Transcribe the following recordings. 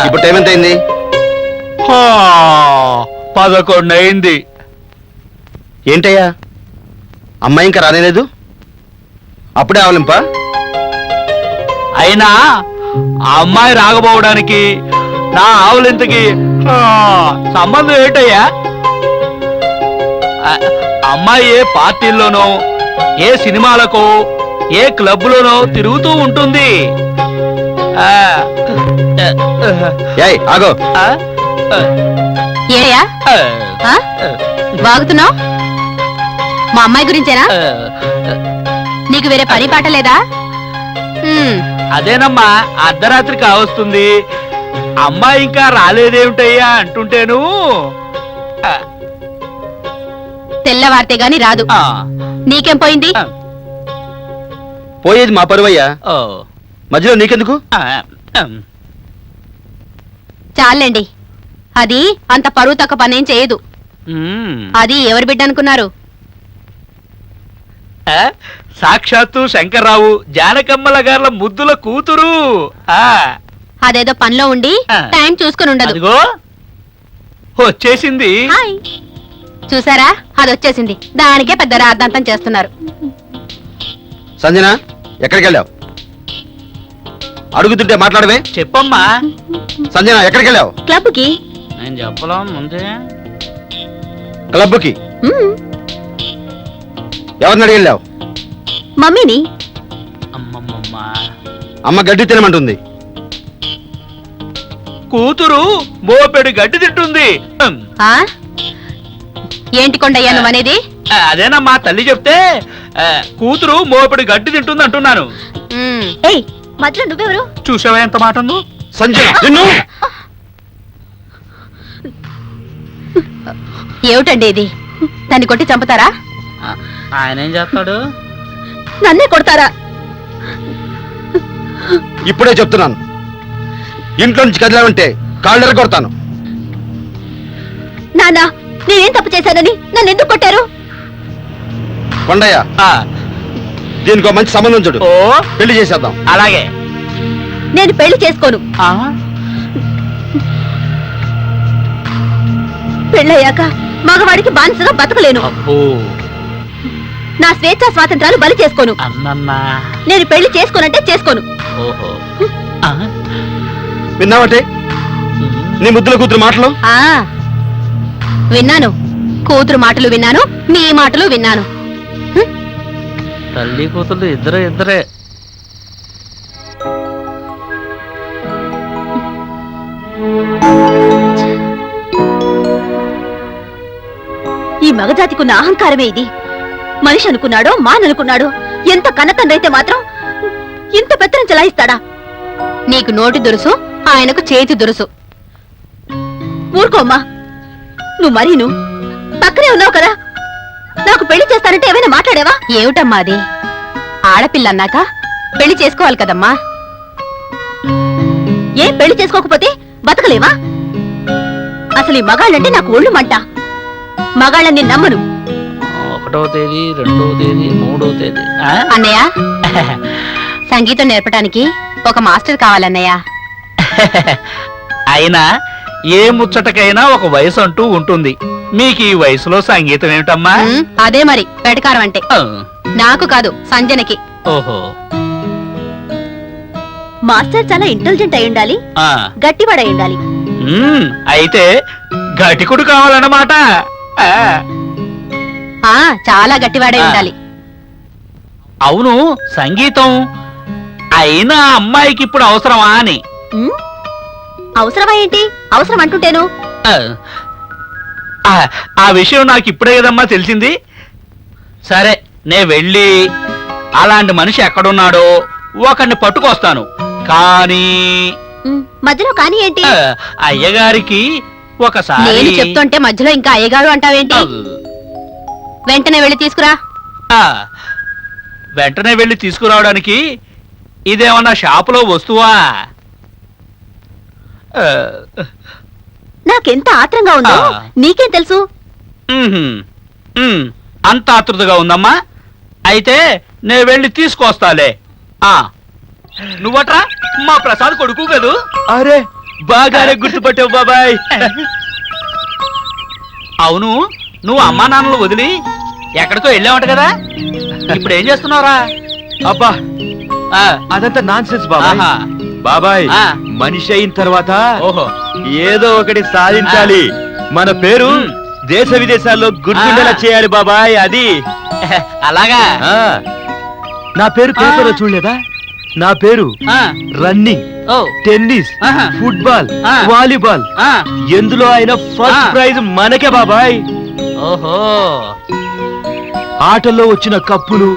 ఇప్పుడు టైం ఎంత అయింది? 11 అయింది. ఏంటయ్యా అమ్మాయి ఇంకా రానేలేదు? అప్పుడే అవలింపా? అయినా ఆ అమ్మాయి రాకపోవడానికి నా ఆవులింతకి సంబంధం ఏంటయ్యా? అమ్మాయి ఏ పార్టీల్లోనో, ఏ సినిమాలకో, ఏ క్లబ్లోనో తిరుగుతూ ఉంటుంది. ఆగో. ఏయా బాగుతున్నావు? మా అమ్మాయి గురించేనా? నీకు వేరే పని పాట లేదా? అదేనమ్మా, అర్ధరాత్రి కావస్తుంది, అమ్మాయి ఇంకా రాలేదేమిటయ్యా అంటుంటేను. తెల్లవారితే గాని రాదు. నీకేం పోయింది? పోయేది మా పరువయ్యా, మధ్యలో నీకెందుకు? చాలండి, అది అంత పరువు తక్కువ పనేం చేయదు. అది ఎవరి బిడ్డ అనుకున్నారు? సాక్షాత్తు శంకర్రావు జానకమ్మల గార్ల ముద్దుల కూతురు. అదేదో పనిలో ఉండి టైం చూసుకుని ఉండదు. అదిగో వచ్చేసింది. చూసారా, అది వచ్చేసింది. దానికే పెద్ద రాద్ధాంతం చేస్తున్నారు. సంజన, ఎక్కడికి వెళ్ళావు? అడుగుతుంటే మాట్లాడవే. చెప్పమ్మా. సంజన, ఎక్కడికి వెళ్ళావు? క్లబ్కి. నేను చెప్పలా ముందే. క్లబ్కి? ఎవరిని అడిగి వెళ్ళావు? మమ్మీని. అమ్మ గడ్డి తినమంటుంది. కూతురు మోపెడు గడ్డి తింటుంది. ఏంటి కొండయ్యా నువ్వు అనేది? అదేనమ్మా తల్లి చెప్తే, కూతురు మోపెడు గడ్డి తింటుంది అంటున్నాను. మధ్యలో నువ్వెవరు? చూసావా ఎంత మాట ఉందో? సంజన, ఏమిటండి ఇది? దాన్ని కొట్టి చంపుతారా? ఆయన ఏం చేస్తాడు? నన్నే కొడతారా? ఇప్పుడే చెప్తున్నాను, ఇంట్లో నుంచి కదిలావంటే కాళ్ళెర కొడతాను. నానా, నేనేం తప్పు చేశానని నన్ను ఎందుకు కొట్టారు? కొండయ్య, దీనికి మంచి సంబంధం చూడు, పెళ్లి చేసేద్దాం. అలాగే. నేను పెళ్లి చేసుకోను. పెళ్ళయ్యాక మగవాడికి బానిసగా బతకలేను. నా స్వేచ్ఛా స్వాతంత్రాలు బలి చేసుకోను. నేను పెళ్లి చేసుకోనంటే చేసుకోను. విన్నావటే నీ ముద్దుల కూతురు మాటలు? విన్నాను. కూతురు మాటలు విన్నాను, మీ మాటలు విన్నాను. తల్లి కూతురు ఇద్దరే. ఈ మగజాతికున్న అహంకారమే ఇది. మనిషి అనుకున్నాడో మాననుకున్నాడో ఎంత కన్నతండ్రైతే మాత్రం ఇంత పెత్తనం చెలాయిస్తాడా? నీకు నోటి దురుసు, ఆయనకు చేతి దురుసు. ఊరుకోమ్మా, నువ్వు మరీను పక్కనే ఉన్నావు కదా. నాకు పెళ్లి చేస్తానంటే ఏమైనా మాట్లాడేవా? ఏమిటమ్మా అది? ఆడపిల్ల అన్నాక పెళ్లి చేసుకోవాలి కదమ్మా. ఏం పెళ్లి చేసుకోకపోతే బతకలేవా? అసలు ఈ మగాళ్ళంటే నాకు ఒళ్ళు మంట. మగాళ్ళని నమ్మను. 1వ తేదీ, 2వ తేదీ, 3వ తేదీ. అన్నయ్య, సంగీతం నేర్పడానికి ఒక మాస్టర్ కావాలన్నయ్య. అయినా ఏ ముచ్చటకైనా ఒక వయసు అంటూ ఉంటుంది. మీకు ఈ వయసులో సంగీతం ఏమిటమ్మా? అదే మరి వెటకారం అంటే. నాకు కాదు, సంజనకి. ఓహో, మాస్టర్ చాలా ఇంటెలిజెంట్ అయి ఉండాలి, గట్టివాడై ఉండాలి. అయితే ఘటికుడు కావాలన్నమాట. చాలా గట్టివాడై ఉండాలి. అవును, సంగీతం అయినా అమ్మాయికి ఇప్పుడు అవసరమా అని. అవసరమా ఏంటి? అవసరం అంటుంటేను. ఆ విషయం నాకు ఇప్పుడే కదమ్మా తెలిసింది. సరే, నే వెళ్ళి అలాంటి మనిషి ఎక్కడున్నాడో ఒకరిని పట్టుకొస్తాను. కానీ మధ్యలో కానీ ఏంటి? అయ్యగారికి ఒకసారి నేను చెప్తుంటే మధ్యలో ఇంకా అయ్యగారు అంటావేంటి? వెంటనే వెళ్ళి తీసుకురా. వెంటనే వెళ్ళి తీసుకురావడానికి ఇదేమన్నా షాపులో వస్తువా? నాకెంత ఆత్రంగా ఉందో నీకేం తెలుసు? అంత ఆతృతగా ఉందమ్మా. అయితే నే వెళ్ళి తీసుకొస్తాలే. నువ్వట్రా మా ప్రసాద్ కొడుకు కదూ? అరే, బాగానే గుర్తుపట్టావు బాబాయ్. అవును, నువ్వు అమ్మా నాన్నలు వదిలి ఎక్కడికో వెళ్ళావట కదా. ఇప్పుడు ఏం చేస్తున్నావురా? అబ్బా, అదంతా నాన్ సెన్స్ బాబాయ్. బాబాయ్, మనిషి అయిన తర్వాత ఓహో ఏదో ఒకటి సాధించాలి. మన పేరు దేశ విదేశాల్లో గుర్తుండేలా చేయాలి బాబాయ్. అది అలాగా? నా పేరు పేపర్లో చూడలేదా? నా పేరు రన్నింగ్, టెన్నిస్, ఫుట్బాల్, వాలీబాల్, ఎందులో అయినా ఫస్ట్ ప్రైజ్ మనకే బాబాయ్. ఓహో, ఆటల్లో వచ్చిన కప్పులు,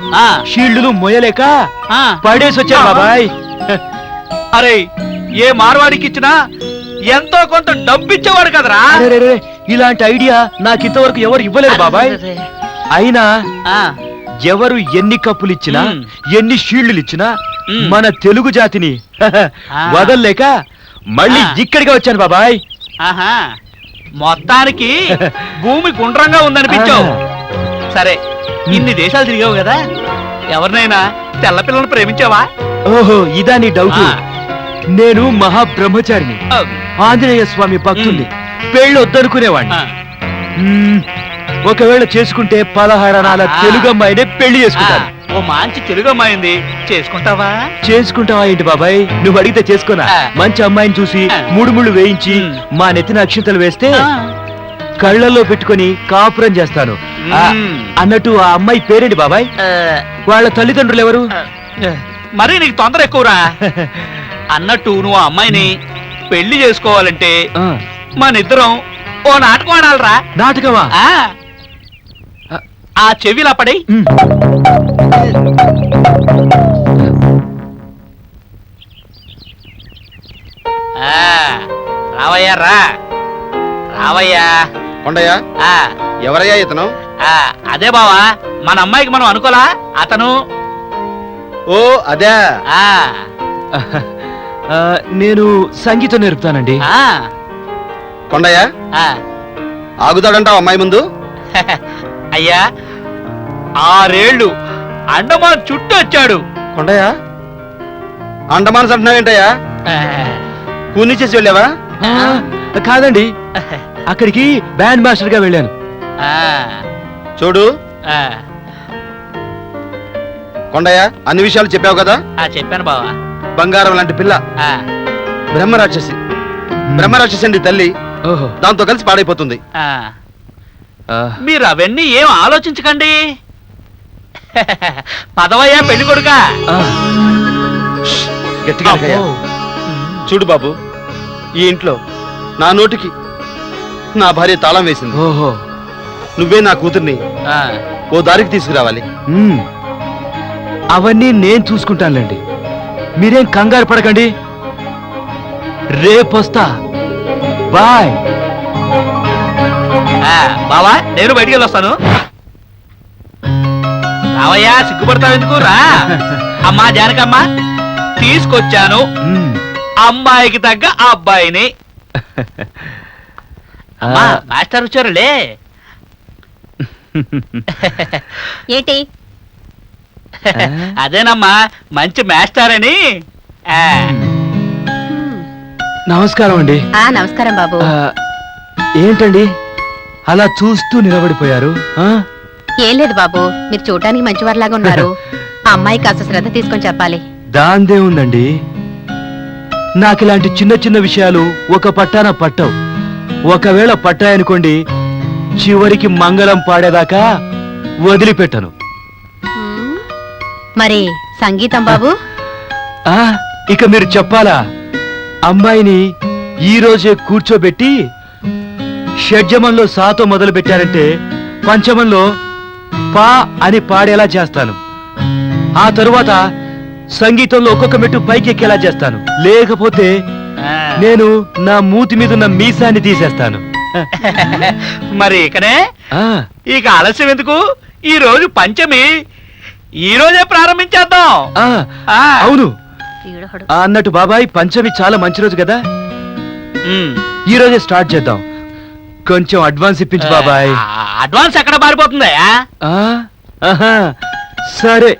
షీల్డ్లు మొయ్యలేక పడేసి వచ్చాను బాబాయ్. అరే, ఏ మార్వాడికి ఇచ్చినా ఎంతో కొంత డబ్బిచ్చేవాడు కదరా. ఇలాంటి ఐడియా నాకు ఇంతవరకు ఎవరు ఇవ్వలేదు బాబాయ్. అయినా ఎవరు ఎన్ని కప్పులు ఇచ్చినా, ఎన్ని షీల్డ్లు ఇచ్చినా మన తెలుగు జాతిని వదల్లేక మళ్ళీ ఇక్కడికి వచ్చాను బాబాయ్. మొత్తానికి భూమి గుండ్రంగా ఉందనిపించావు. సరే, ఇన్ని దేశాలు తిరిగావు కదా, ఎవరినైనా తెల్లపిల్లను ప్రేమించావా? ఓహో, ఇదా నీ డౌట్? నేను మహాబ్రహ్మచారిని, ఆంజనేయ స్వామి భక్తుల్ని. పెళ్ళి వద్దనుకునేవాడిని. ఒకవేళ చేసుకుంటే 16 అనాల తెలుగు అమ్మాయినే పెళ్లి చేసుకుంటాను. ఓ మంచి తెలుగు అమ్మాయింది, చేసుకుంటావా? చేసుకుంటావా ఏంటి బాబాయ్? నువ్వు అడిగితే చేసుకోనా? మంచి అమ్మాయిని చూసి 3 ముళ్ళు వేయించి మా నెత్తిన అక్షింతలు వేస్తే కళ్ళల్లో పెట్టుకుని కాపురం చేస్తాను. అన్నట్టు ఆ అమ్మాయి పేరేంటి బాబాయ్? వాళ్ళ తల్లిదండ్రులు ఎవరు? మరి నీకు తొందర ఎక్కువరా. అన్నట్టు నువ్వు ఆ అమ్మాయిని పెళ్లి చేసుకోవాలంటే మనిద్దరం ఓ నాటకం ఆడాలరా. నాటకమా? ఆ చెవిలా పడి. రావయ్యా, రావయ్యా. కొండయ్యా, ఎవరయ్యా ఇతను? అదే బావా, మన అమ్మాయికి మనం అనుకోలా అతను. ఓ అదే. నేను సంగీతం నేర్పుతానండి. కొండయ్యా, ఆగుతాడంటావు అమ్మాయి ముందు? అయ్యా, 6 ఏళ్ళు అండమాన్ చుట్టూ వచ్చాడు. కొండయ్యా, అండమాన్స్ అంటున్నావేంటయ్యా? కూని చేసి వెళ్ళావా? కాదండి, అక్కడికి బ్యాండ్ మాస్టర్ గా వెళ్ళాను. చూడు కొండయ్య, అన్ని విషయాలు చెప్పావు కదా? చెప్పాను బావా. బంగారం లాంటి పిల్ల, బ్రహ్మరాక్షసి. బ్రహ్మరాక్షసి అండి తల్లి. దాంతో కలిసి పాడైపోతుంది. మీరు అవన్నీ ఏం ఆలోచించకండి. పదవయ్యా పెళ్లి కొడుక. గట్టిగా చూడు బాబు, ఈ ఇంట్లో నా నోటికి నా భార్య తాళం వేసింది. ఓహో, నువ్వే నా కూతుర్ని ఓ దారికి తీసుకురావాలి. మ్మ్. అవన్నీ నేను చూసుకుంటానులేండి, మీరేం కంగారు పడకండి. రేపొస్తా. బాయ్. బావా నేను బయటికి వెళ్ళొస్తాను. రావయ్యా, సిగ్గుపడతావు ఎందుకు? రా. అమ్మా జానకమ్మ, తీసుకొచ్చాను మ్మ్. అమ్మాయికి తగ్గ ఆ అబ్బాయిని. అమ్మా, ఆ, మాస్టర్ వచ్చారులే. ఏంటి? అదేనమ్మా, మంచి మాస్టర్ అని. ఆ, నమస్కారం అండి. నమస్కారం బాబు. ఆ, ఏంటండి అలా చూస్తూ నిలబడిపోయారు? ఆ? ఏం లేదు బాబు, మీరు చూడటానికి మంచివారిలాగా ఉన్నారు. ఆ అమ్మాయి కాస్త శ్రద్ధ తీసుకొని చెప్పాలి. దాందే ఉందండి. నాకిలాంటి చిన్న చిన్న విషయాలు ఒక పట్టాన పట్టవు. ఒకవేళ పట్టాయనుకోండి, చివరికి మంగళం పాడేదాకా వదిలిపెట్టను. మరి సంగీతం బాబు? ఆ, ఇక మీరు చెప్పాలా? అమ్మాయిని ఈ రోజే కూర్చోబెట్టి షడ్జమంలో సాతో మొదలు పెట్టారంటే పంచమంలో పా అని పాడేలా చేస్తాను. ఆ తరువాత సంగీతంలో ఒక్కొక్క మెట్టు పైకెక్కేలా చేస్తాను. లేకపోతే ఆ. నేను నా మూతి మీద ఉన్న మీసాన్ని తీసేస్తాను. మరి ఇకనే ఆ, ఇక ఆలస్యం ఎందుకు? ఈ రోజు పంచమి, ఈ రోజే ప్రారంభించేద్దాం. ఆ, ఆ. అవును. ఈడొకడు. అన్నట్టు బాబాయ్, పంచమి చాలా మంచి రోజు కదా, ఉమ్. ఈ రోజే స్టార్ట్ చేద్దాం. కొంచెం అడ్వాన్స్ ఇప్పించు బాబాయ్. అడ్వాన్స్ ఎక్కడ పారిపోతుందా? ఆ, ఆహా, సరే.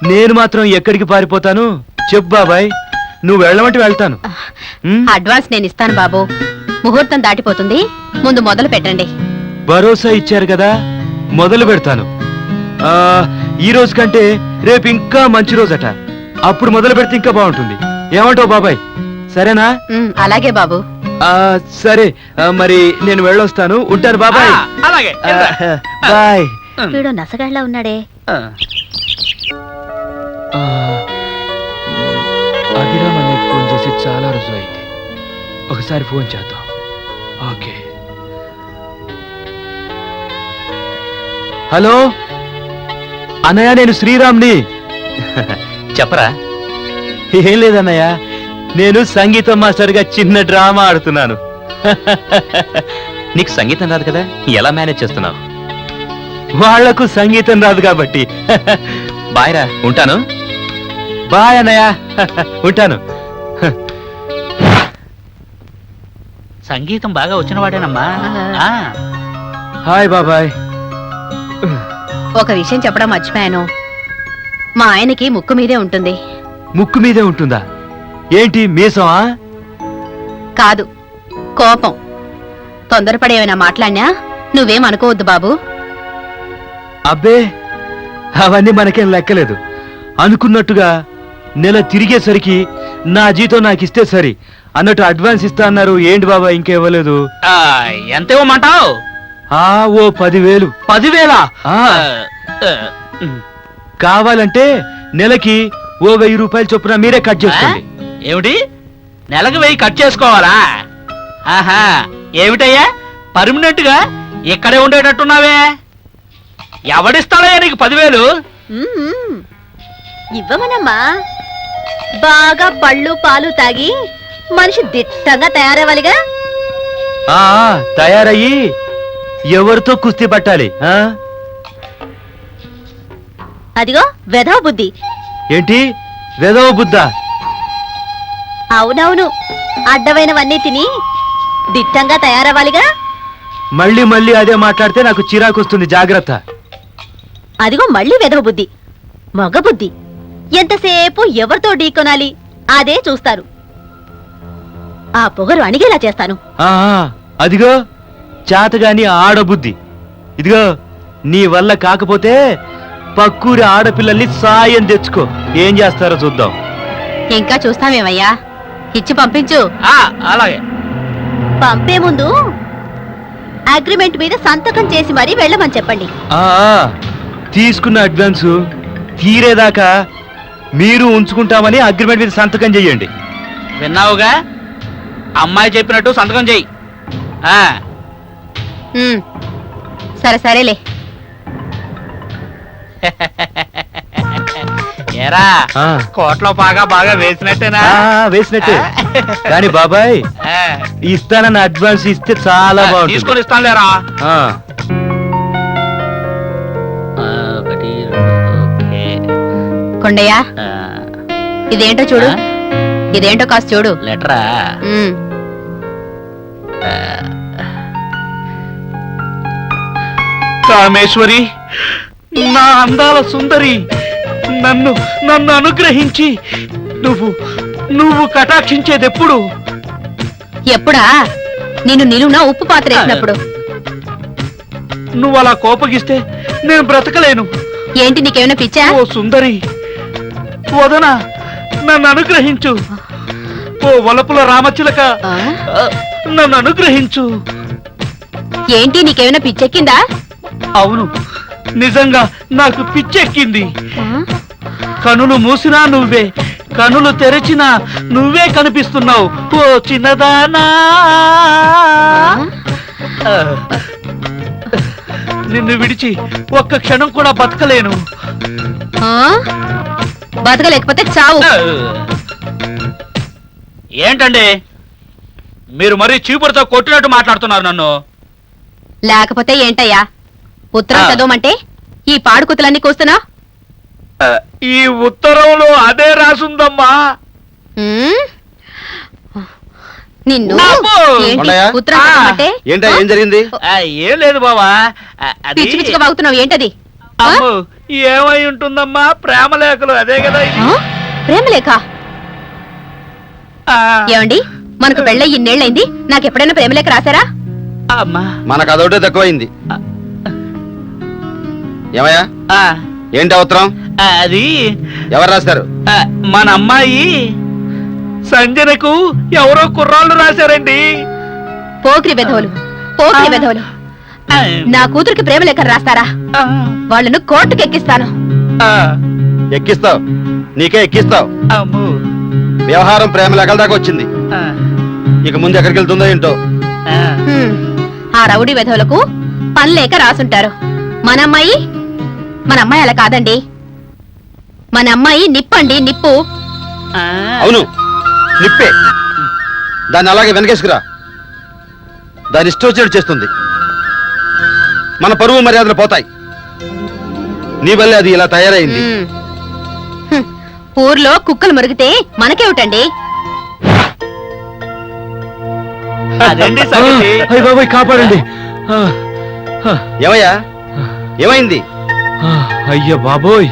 నేను మాత్రం ఎక్కడికి పారిపోతాను చెప్పు బాబాయ్, నువ్వు వెళ్ళమంటే వెళ్తాను. ఉమ్, అడ్వాన్స్ నేను ఇస్తాను బాబు. ముహూర్తం దాటిపోతుంది, ముందు మొదలు పెట్టండి. భరోసా ఇచ్చారు కదా, మొదలు పెడతాను. ఆ, ఈ రోజు కంటే రేపు ఇంకా మంచి రోజట. అప్పుడు మొదలు పెడితే ఇంకా బాగుంటుంది. ఏమంటావు బాబాయ్? సరేనా? అలాగే బాబు. ఆ, సరే. మరి నేను వెళ్ళొస్తాను. ఉంటాను బాబాయ్. అలాగే బాయ్. వీడు నసగాళ్ళ ఉన్నాడే. అభిరామ్ అన్నయ్యకి ఫోన్ చేసి చాలా రోజులైంది. ఒకసారి ఫోన్ చేద్దాం. ఓకే. హలో అన్నయ్య, నేను శ్రీరామ్ని. చెప్పరా? ఏం లేదన్నయ్య, నేను సంగీతం మాస్టర్గా చిన్న డ్రామా ఆడుతున్నాను. నీకు సంగీతం రాదు కదా, ఎలా మేనేజ్ చేస్తున్నావు? వాళ్లకు సంగీతం రాదు కాబట్టి. బాయ్ రా, ఉంటాను. బాయ్ అన్నయ్య. ఉంటాను. సంగీతం బాగా వచ్చిన వాడేనమ్మా. ఆ. హాయ్ బాబాయ్. ఒక విషయం చెప్పడం మర్చిపోయాను. మా ఆయనకి ముక్కు మీదే ఉంటుంది. ముక్కు మీదే ఉంటుందా? ఏంటి, మీసమా? కాదు, కోపం. తొందరపడి ఏమైనా మాట్లాడినా నువ్వేం అనుకోవద్దు బాబు. అబ్బే, అవన్నీ మనకేం లెక్కలేదు. అనుకున్నట్టుగా నెల తిరిగేసరికి నా జీతం నాకు ఇస్తే సరి అన్నట్టు అడ్వాన్స్ ఇస్తా అన్నారు. ఏంటి బాబా, ఇంకా ఇవ్వలేదు? ఆ, ఎంత ఇవ్వమంటావు? ఓ 10,000. 10,000? ఆ, కావాలంటే నెలకి ఓ 1,000 రూపాయలు చొప్పున మీరే కట్ చేసుకోండి. ఏమిటి, నెలకు 1000 కట్ చేసుకోవాలా? ఆహా, ఏమిటయ్యా పర్మనెంట్ గా ఇక్కడే ఉండేటట్టున్నావే? ఎవడిస్తాడయ్యా నీకు 10,000? ఇవ్వమనమ్మా. బాగా పళ్ళు పాలు తాగి మనిషి దిట్టంగా తయారవ్వాలిగా. ఆ, తయారయ్యి ఎవరితో కుస్తీ పట్టాలి? అదిగో వెధవ బుద్ధి. ఏంటి వెదవ బుద్ధ? అవునవును, అడ్డమైనవన్నీ తిని దిట్టంగా తయారవ్వాలిగా. మళ్ళీ మళ్ళీ అదే మాట్లాడితే నాకు చిరాకు వస్తుంది, జాగ్రత్త. అదిగో మళ్ళీ వెధవ బుద్ధి, మగ బుద్ధి. ఎంతసేపు ఎవరితో ఢీకొనాలి అదే చూస్తారు. ఆ పొగరు అణిగేలా చేస్తాను. ఆ, అదిగో చేతగాని ఆడబుద్ధి. ఇదిగో నీ వల్ల కాకపోతే పక్కూరి ఆడపిల్లల్ని సాయం తెచ్చుకో. ఏం చేస్తారో చూద్దాం. ఇంకా చూస్తామేమయ్యా, ఇచ్చి పంపించు. అలాగే. పంపే ముందు అగ్రిమెంట్ మీద సంతకం చేసి మరీ వెళ్ళమని చెప్పండి. ఆ, తీసుకున్న అడ్వాన్స్ తీరేదాకా మీరు ఉంచుకుంటామని అగ్రిమెంట్ మీద సంతకం చెయ్యండి. విన్నావుగా, అమ్మాయి చెప్పినట్టు సంతకం చెయ్యి. సరే సరేలే. ఏరా ఆ, కోట్లో బాగా వేసినట్టేనా వేసినట్టే కానీ బాబాయ్ ఆ, ఇస్తానన్న అడ్వాన్స్ ఇస్తే చాలా బాగుంటుంది తీసుకొని ఇస్తానులేరా ఆ, ఒకటి రెండు, ఓకే. కొండయ్య ఆ, ఇదేంటో చూడు ఇదేంటో కాస్త చూడు లెటరా ఉమ్, కామేశ్వరి, నా అందాల సుందరి, నన్ను నన్ను అనుగ్రహించి నువ్వు కటాక్షించేదెప్పుడు? ఎప్పుడా నిన్ను నిలువునా ఉప్పు పాత్ర వేసినప్పుడు. నువ్వు అలా కోపగిస్తే నేను బ్రతకలేను. ఏంటి నీకేమైనా పిచ్చా? ఓ సుందరి వదన, నన్ను అనుగ్రహించు. ఓ వలపుల రామచిలక, ఆ? నన్ను అనుగ్రహించు. ఏంటి నీకేమైనా పిచ్చెక్కిందా? అవును, నిజంగా నాకు పిచ్చెక్కింది. ఆ? కనులు మూసినా నువ్వే, కనులు తెరచినా నువ్వే కనిపిస్తున్నావు. ఓ చిన్నదానా, ఆ, నిన్ను విడిచి ఒక్క క్షణం కూడా బతకలేను. ఆ? బతకలేకపోతే చావు. ఏంటండి మీరు మరీ చీపురుతో కొట్టినట్టు మాట్లాడుతున్నారు నన్ను. లేకపోతే ఏంటయ్యా ఉత్తరం ఆ. చదవమంటే ఈ పాడుకుతులన్నీ కూస్తున్నా? ఆ, ఈ ఉత్తరంలో అదే రాసుందమ్మా. నిన్ను అమ్మో! ఏంటి కొండయ్య? ఉత్తరం ఆ. చదవమంటే? ఏంటా ఆ? ఏం జరిగింది? ఆ, ఏం లేదు బావా, అది పిచ్చి పిచ్చిగా వాగుతున్నావు ఏంటది? ఆ? అమ్మో, ఏమై ఉంటుందమ్మా, ప్రేమ లేఖలు అదే కదా ఇది. ఆ? ప్రేమలేఖ? ఆ, ఏమండి మనకు పెళ్ళై ఇన్నేళ్ళైంది, నాకెప్పుడైనా ప్రేమలేఖ రాశారా? అమ్మా, మనకు అదొకటే తక్కువైంది. ఏమయ్యా ఆ, ఏంటి అవసరం? అది ఎవరు రాస్తారు? ఆ, మన అమ్మాయి సంజనకు ఎవరో కుర్రాళ్ళు రాశారండి. పోకిరి వెధవులు, పోకిరి ఆ. వెధవులు. ఆ, నా కూతురికి ప్రేమలేఖ రాస్తారా? ఆ, వాళ్ళను కోర్టుకు ఎక్కిస్తాను. ఆ, ఎక్కిస్తావు, నీకే ఎక్కిస్తావు. అమ్మో, వ్యవహారం ప్రేమ లెక్కల దాకా వచ్చింది. ఆ, ఇక ముందు ఎక్కడికి వెళ్తుందో ఏంటో. ఆ, హ్మ్. ఆ రౌడీ వెధవులకు పనిలేక రాసుంటారు. మన అమ్మాయి అలా కాదండి. మన అమ్మాయి నిప్పండి, నిప్పు. ఆ. అవును, నిప్పే. దాన్ని అలాగే వెనకేసుకురా. దాని ఇష్టం వచ్చినట్టు చేస్తుంది. మన పరువు మర్యాదలు పోతాయి. నీ వల్లే అది ఇలా తయారైంది. హ్మ్. హ్మ్. ఊర్లో కుక్కలు మురిగితే మనకేమిటండి? అదండి సంగతి. అయ్య బాబాయ్ కాపాడండి ఆ, ఆ, ఏమయ్యా ఏమైంది? ఆ, అయ్య బాబోయ్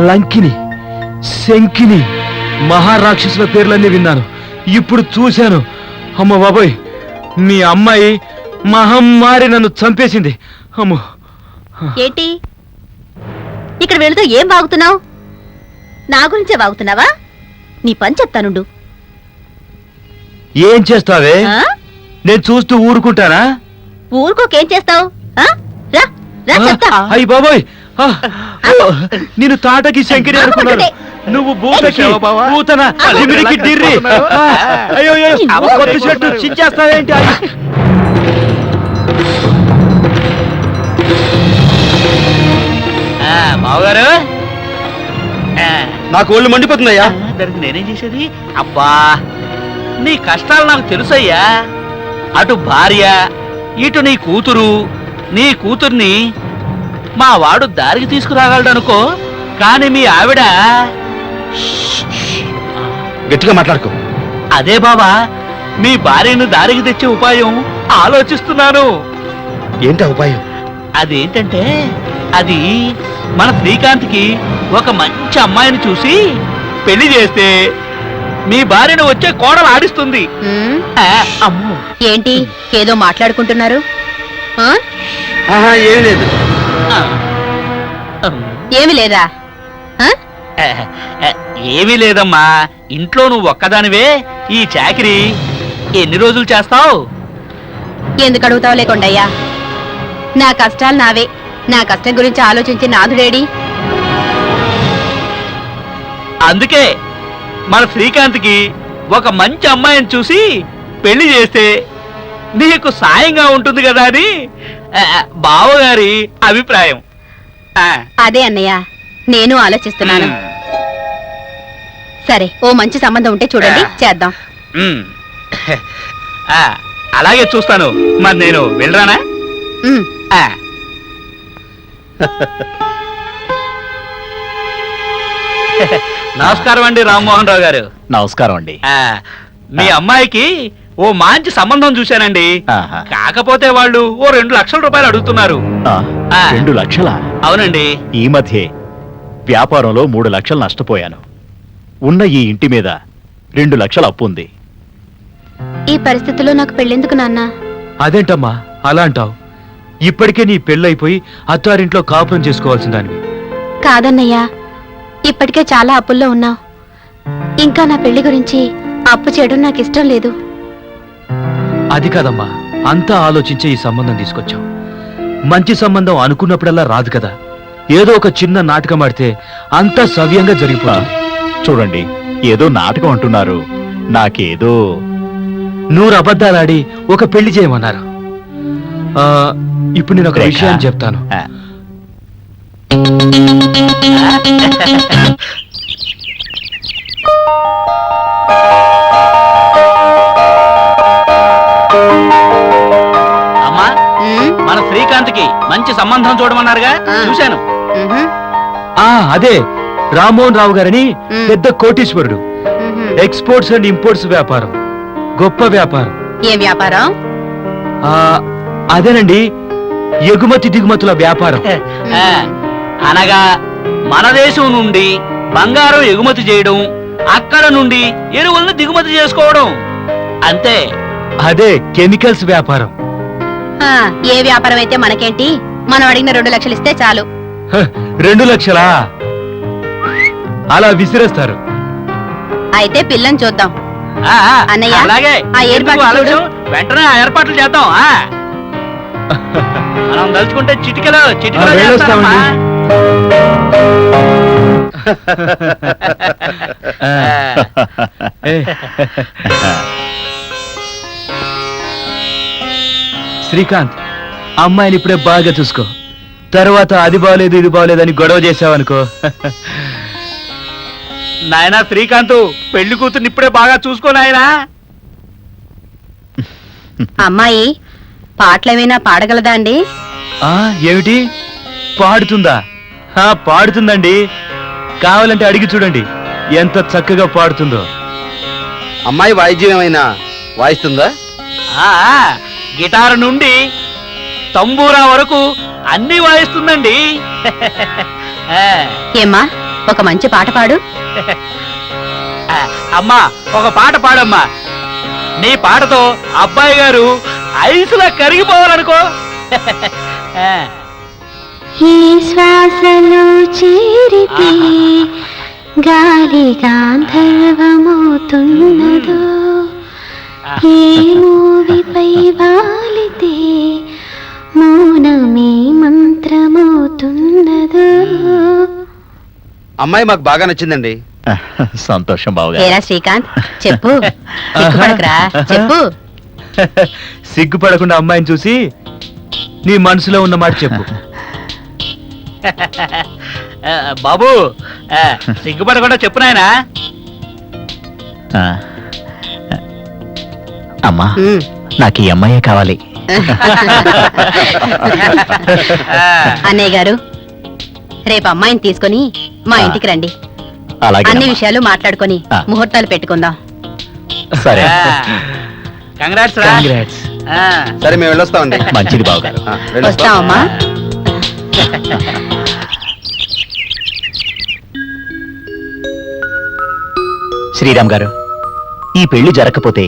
లంకిని, శంకిని, మహారాక్షసుల పేర్లన్నీ విన్నాను, ఇప్పుడు చూశాను. అమ్మ బాబోయ్, మీ అమ్మాయి మహమ్మారి నన్ను చంపేసింది. అమ్మో. ఏంటి ఇక్కడ వెళుతూ ఏం వాగుతున్నావు? నా గురించే వాగుతున్నావా? నీ పని చెప్తానుండు. ఏం చేస్తావే? ఆ? నేను చూస్తూ ఊరుకుంటానా? ఊరుకోకేం చేస్తావు? రా రా చెప్తా. అయ్య బాబోయ్, ఆ, నేను తాటకి శంకరి అనుకున్నాను. నువ్వు బూతకి పూతన చిమిరికి డిర్రి. ఆ, అయ్యో అయ్యో, కొత్త చెట్టు చించేస్తావేంటి? మావగారు, నాకు ఒళ్ళు మండిపోతుందయ్యా. దానికి నేనేం చేసేది? అబ్బా, నీ కష్టాలు నాకు తెలుసయ్యా. అటు భార్య, ఇటు నీ కూతురు. నీ కూతుర్ని మా వాడు దారికి తీసుకురాగలడనుకో, కానీ మీ ఆవిడ గట్టిగా మాట్లాడుకో. అదే బాబా, మీ భార్యను దారికి తెచ్చే ఉపాయం ఆలోచిస్తున్నాను. ఏంటా ఉపాయం? అదేంటంటే, అది మన శ్రీకాంత్కి ఒక మంచి అమ్మాయిని చూసి పెళ్లి చేస్తే మీ భార్యను వచ్చే కోడలు ఆడిస్తుంది. హ్మ్. అమ్మో, ఏంటి ఏదో మాట్లాడుకుంటున్నారు? ఆ? ఆహా, ఏం లేదు. ఆ, ఏమి లేదా? ఆ? ఏమీ లేదమ్మా. ఇంట్లో నువ్వు ఒక్కదానివే ఈ చాకిరీ ఎన్ని రోజులు చేస్తావు? ఎందుకు అడుగుతావు లేకుండయ్యా? నా కష్టాలు నావే. నా కష్టం గురించి ఆలోచించి నాథుడేడి? అందుకే మన శ్రీకాంత్కి ఒక మంచి అమ్మాయిని చూసి పెళ్లి చేస్తే నీకు సాయంగా ఉంటుంది కదా అని బావగారి అభిప్రాయం. ఆ, అదే అన్నయ్య నేను ఆలోచిస్తున్నాను. ఉమ్, సరే, ఓ మంచి సంబంధం ఉంటే చూడండి, చేద్దాం. ఉమ్. ఆ, అలాగే చూస్తాను. మరి నేను వెళ్ళరానా? ఉమ్. ఆ. నమస్కారం అండి రామ్మోహన్ రావు గారు. నమస్కారం అండి. ఆ, మీ అమ్మాయికి ఓ మంచి సంబంధం చూశానండి. కాకపోతే వాళ్ళు ఓ 2 లక్షల రూపాయలు అడుగుతున్నారు. ఆ. 2 లక్షల? అవునండి. ఈ మధ్య వ్యాపారంలో 3 లక్షలు నష్టపోయాను. ఉన్న ఈ ఇంటి మీద 2 లక్షల అప్పు ఉంది. ఈ పరిస్థితిలో నాకు పెళ్ళెందుకు నాన్న? అదేంటమ్మా అలా అంటావు? ఇప్పటికే నీ పెళ్ళైపోయి అత్తారింట్లో కాపురం చేసుకోవాల్సిందానివి. కాదన్నయ్య, ఇప్పటికే చాలా అప్పుల్లో ఉన్నావు. ఇంకా నా పెళ్లి గురించి అప్పు చేయడం నాకు ఇష్టం లేదు. అది కాదమ్మా, అంతా ఆలోచించే ఈ సంబంధం తీసుకొచ్చాం. మంచి సంబంధం అనుకున్నప్పుడల్లా రాదు కదా. ఏదో ఒక చిన్న నాటకం ఆడితే అంతా సవ్యంగా జరిగిపోతుంది. చూడండి, ఏదో నాటకం అంటున్నారు, నాకేదో 100 అబద్ధాలాడి ఒక పెళ్లి చేయమన్నారు. ఇప్పుడు నేను ఒక విషయాన్ని చెప్తాను. అమ్మా, మన శ్రీకాంత్కి మంచి సంబంధం చూడమన్నారుగా, చూశాను. అదే రామ్మోహన్ రావు గారని పెద్ద కోటీశ్వరుడు. ఎక్స్పోర్ట్స్ అండ్ ఇంపోర్ట్స్ వ్యాపారం, గొప్ప వ్యాపారం. ఏ వ్యాపారం? అదేనండి, ఎగుమతి దిగుమతుల వ్యాపారం. ఆ, అనగా మన దేశం నుండి బంగారం ఎగుమతి చేయడం, అక్కడ నుండి ఎరువులను దిగుమతి చేసుకోవడం, అంతే. అదే కెమికల్స్ వ్యాపారం. ఏ వ్యాపారం అయితే మనకేంటి? మనం అడిగిన 2 లక్షలు ఇస్తే చాలు. 2 లక్షలా? అలా విసిరేస్తారు. అయితే పిల్లని చూద్దాం. ఆ, అన్నయ్య, అలాగే. ఆ ఏర్పాట్లు ఎందుకు ఆలస్యం? చూడు. వెంటనే ఆ ఏర్పాట్లు చేద్దాం. మనం దలుచుకుంటే చిటికలో వెళ్ళొస్తామండి. శ్రీకాంత్, అమ్మాయిని ఇప్పుడే బాగా చూసుకో. తర్వాత అది బాగలేదు ఇది బాగలేదని గొడవ చేసావనుకో. నాయనా శ్రీకాంత్, పెళ్లి కూతుర్ని ఇప్పుడే బాగా చూసుకో నాయనా. అమ్మాయి పాటలేమైనా పాడగలదా అండి? ఏమిటి పాడుతుందా? పాడుతుందండి. కావాలంటే అడిగి చూడండి ఎంత చక్కగా పాడుతుందో. అమ్మాయి వాయిద్యం ఏమైనా వాయిస్తుందా? ఆ, గిటార్ నుండి తంబూరా వరకు అన్ని వాయిస్తుందండి. ఆ, ఏమ్మా, ఒక మంచి పాట పాడు. అమ్మా, ఒక పాట పాడమ్మా. నీ పాటతో అబ్బాయి గారు ఐసులా కరిగిపోవాలనుకో. ఈ శ్వాసలో చేరితే గాలి గాంధర్వమవుతున్నదో, ఏ మూవిపై వాలితే మౌనమే మంత్రమవుతున్నదో. అమ్మాయి మాకు బాగా నచ్చిందండి. సంతోషం బావుగా. ఏరా శ్రీకాంత్, చెప్పు. సిగ్గుపడకురా, చెప్పు. సిగ్గుపడకుండా అమ్మాయిని చూసి నీ మనసులో ఉన్న మాట చెప్పు. బాబు, సిగ్గుపడకుండా చెప్పు నాయనా. అమ్మా, నాకు ఈ అమ్మాయే కావాలి. అన్నయ్య గారు, రేపు అమ్మాయిని తీసుకొని మా ఇంటికి రండి. అలాగే అన్ని విషయాలు మాట్లాడుకొని ముహూర్తాలు పెట్టుకుందాం. సరే. కంగ్రాట్స్ రా. Congrats. సరే, మేము వెళ్ళొస్తామండి. మంచిది బావగారు. వస్తామమ్మా. శ్రీరామ్ గారు, ఈ పెళ్లి జరగకపోతే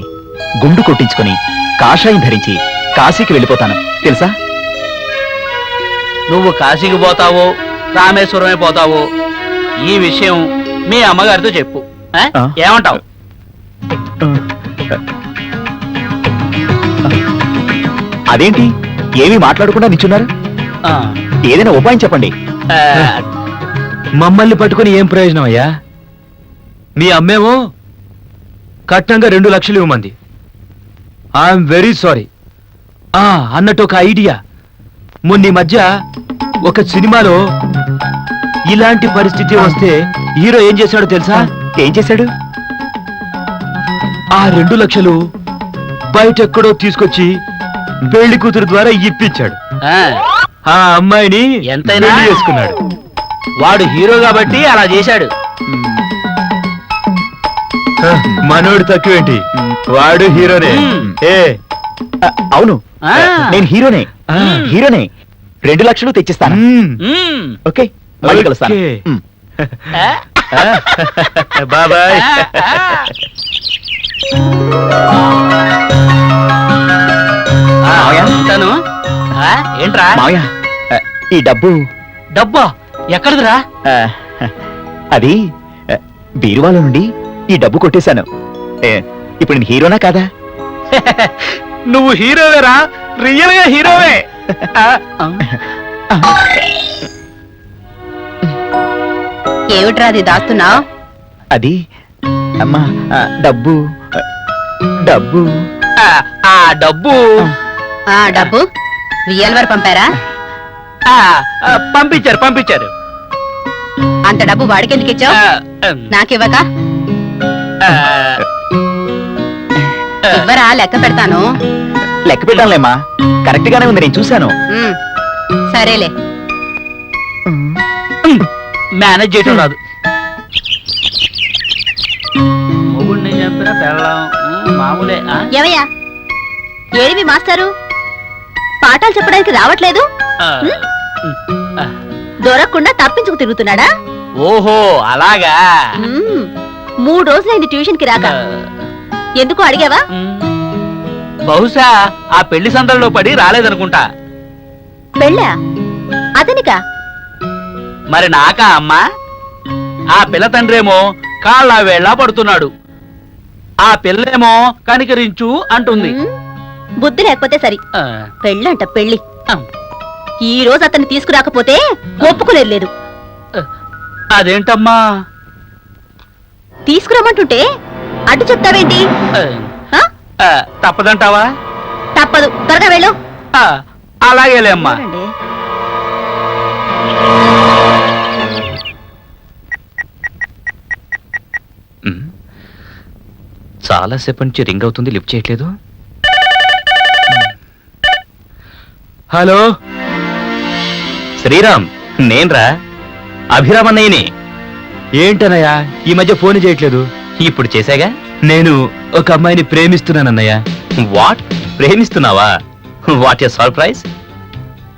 గుండు కొట్టించుకొని కాషాయం ధరించి కాశీకి వెళ్ళిపోతాను తెలుసా? నువ్వు కాశీకి పోతావో రామేశ్వరమే పోతావో ఈ విషయం మీ అమ్మగారితో చెప్పు. ఏమంటావు? అదేంటి ఏమీ మాట్లాడకుండా నిల్చున్నారు? ఏదైనా ఉపాయం చెప్పండి. మమ్మల్ని పట్టుకుని ఏం ప్రయోజనం అయ్యా? మీ అమ్మేమో కట్నంగా 2 లక్షలు ఇవ్వమంది. I'm very sorry. అన్నట్టు ఒక ఐడియా. మొన్న ఈ మధ్య ఒక సినిమాలో ఇలాంటి పరిస్థితి వస్తే హీరో ఏం చేశాడో తెలుసా? ఏం చేశాడు? ఆ 2 లక్షలు బయటెక్కడో తీసుకొచ్చి పెళ్లి కూతురు ద్వారా ఇప్పించాడు. ఆ, ఆ అమ్మాయిని ఎంతైనా? పెళ్లి చేసుకున్నాడు. వాడు హీరో కాబట్టి అలా చేశాడు. హ, మనోడు తక్కువేంటి, వాడు హీరోనే. మ్మ్. ఏ అవును, ఆ. నేను హీరోనే. ఆ. హీరోనే. 2 లక్షలు తెచ్చిస్తాను. మ్మ్. మ్మ్. ఓకే, మళ్ళీ కలుస్తాను. ఓకే. మ్. ఆ, బాబాయ్. ఆ, మావయ్య? ఉంటాను. ఆ, ఏంట్రా మావయ్య, ఈ డబ్బు డబ్బా ఎక్కడిదిరా? ఆ, అది బీరువాలో నుండి ఈ డబ్బు కొట్టేశాను. ఇప్పుడు నేను హీరోనా కాదా? నువ్వు హీరోవేరా, రియల్ గా హీరోవే. ఏమిట్రా అది దాస్తున్నావు? అది అమ్మా, డబ్బు డబ్బు ఆ డబ్బు ఆ డబ్బు రియల్ వారు పంపారా? ఆ, పంపించారు పంపించారు. అంత డబ్బు వాడికెందుకు ఆ, ఇచ్చావు? నాకివ్వక ఆ, ఇవ్వరా, లెక్క పెడతాను. లెక్క పెట్టాలేమ్మా, కరెక్ట్ గానే ఉంది, నేను చూశాను. ఉమ్, సరేలే. మేనేజ్ చేయటం రాదు. మొగుడిని చంపిన పెళ్ళాం మామూలే. ఆ? ఏవయ్యా, ఏడివి మాస్టారు పాఠాలు చెప్పడానికి రావట్లేదు? ఆ, ఆ. దొరకకుండా తప్పించుకు తిరుగుతున్నాడా? ఓహో అలాగా. ఉమ్, 3 రోజులైంది ట్యూషన్ కి రాక. ఎందుకు అడిగావా? బహుశా ఆ పెళ్లి సందడిలో పడి రాలేదనుకుంటా. పెళ్ళా? అతనికా? మరి నాకా అమ్మా? ఆ పిల్ల తండ్రేమో కాళ్ళ వేళ్ళ పడుతున్నాడు, ఆ పిల్లేమో కనికరించు అంటుంది. ఉమ్, బుద్ధి లేకపోతే సరి. ఆ, పెళ్ళంట పెళ్ళి. ఆ, ఈ రోజు అతన్ని తీసుకురాకపోతే ఒప్పుకునేది లేదు. అదేంటమ్మా? తీసుకురమ్మంటుంటే అడ్డు చెప్తావేంటి? ఆ, ఆ? ఆ, తప్పదంటావా? తప్పదు, త్వరగా వెళ్ళు. ఆ, అలాగేలే అమ్మా. చూడండి. చాలా సేపటి నుంచి రింగ్ అవుతుంది, లిఫ్ట్ చేయట్లేదు. హలో శ్రీరామ్, నేన్రా అభిరామ్ అన్నయ్యని. ఏంటన్నయ్య ఈ మధ్య ఫోన్ చేయట్లేదు? ఇప్పుడు చేశాగా. నేను ఒక అమ్మాయిని ప్రేమిస్తున్నానన్నయ్య. వాట్, ప్రేమిస్తున్నావా? What a surprise.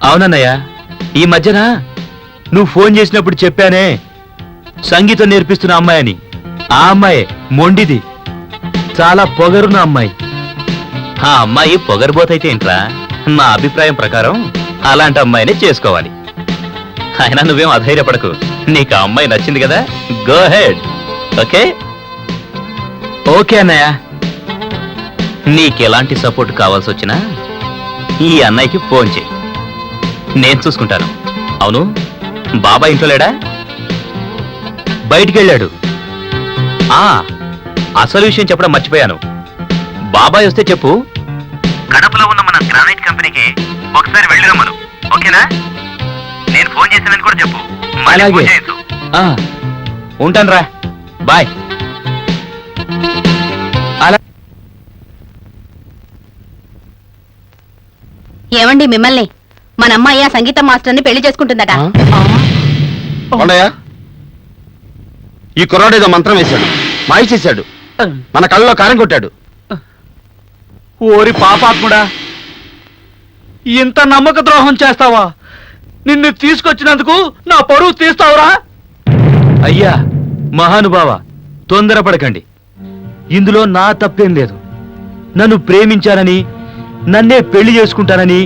అవునన్నయ్య, ఈ మధ్యన నువ్వు ఫోన్ చేసినప్పుడు చెప్పానే సంగీతం నేర్పిస్తున్న అమ్మాయి అని. ఆ అమ్మాయి మొండిది, చాలా పొగరున్న అమ్మాయి. ఆ అమ్మాయి పొగరుబోతైతే ఏంట్రా? నా అభిప్రాయం ప్రకారం అలాంటి అమ్మాయిని చేసుకోవాలి. అయినా నువ్వేం అధైర్యపడకు, నీకు ఆ అమ్మాయి నచ్చింది కదా, గో హెడ్. ఓకే ఓకే అన్నయ్య. నీకెలాంటి సపోర్ట్ కావాల్సి వచ్చినా ఈ అన్నయ్యకి ఫోన్ చేయి, నేను చూసుకుంటాను. అవును, బాబా ఇంట్లో లేడా? బయటికి వెళ్ళాడు. అసలు విషయం చెప్పడం మర్చిపోయాను. బాబాయ్ వస్తే చెప్పు, కడపలో ఉన్న మన గ్రానైట్ కంపెనీకి ఒకసారి వెళ్ళి రమ్మను. ఓకేనా? నేను ఫోన్ చేశానని కూడా చెప్పు. అలాగే. ఉంటాను రా, బాయ్. అలా ఏమండి మిమ్మల్ని, మన అమ్మాయి ఆ సంగీత మాస్టర్ని పెళ్లి చేసుకుంటుందట. కొండయ్య, ఈ కుర్రాడు ఏదో మంత్రం వేశాడు, మాయ చేశాడు, మన కళ్ళలో కారం కొట్టాడు. ఓరి పాపాత్ముడా, ఇంత నమ్మక ద్రోహం చేస్తావా? నిన్ను తీసుకొచ్చినందుకు నా పరువు తీస్తావురా? అయ్యా మహానుభావ, తొందరపడకండి. ఇందులో నా తప్పేం లేదు. నన్ను ప్రేమించానని, నన్నే పెళ్లి చేసుకుంటానని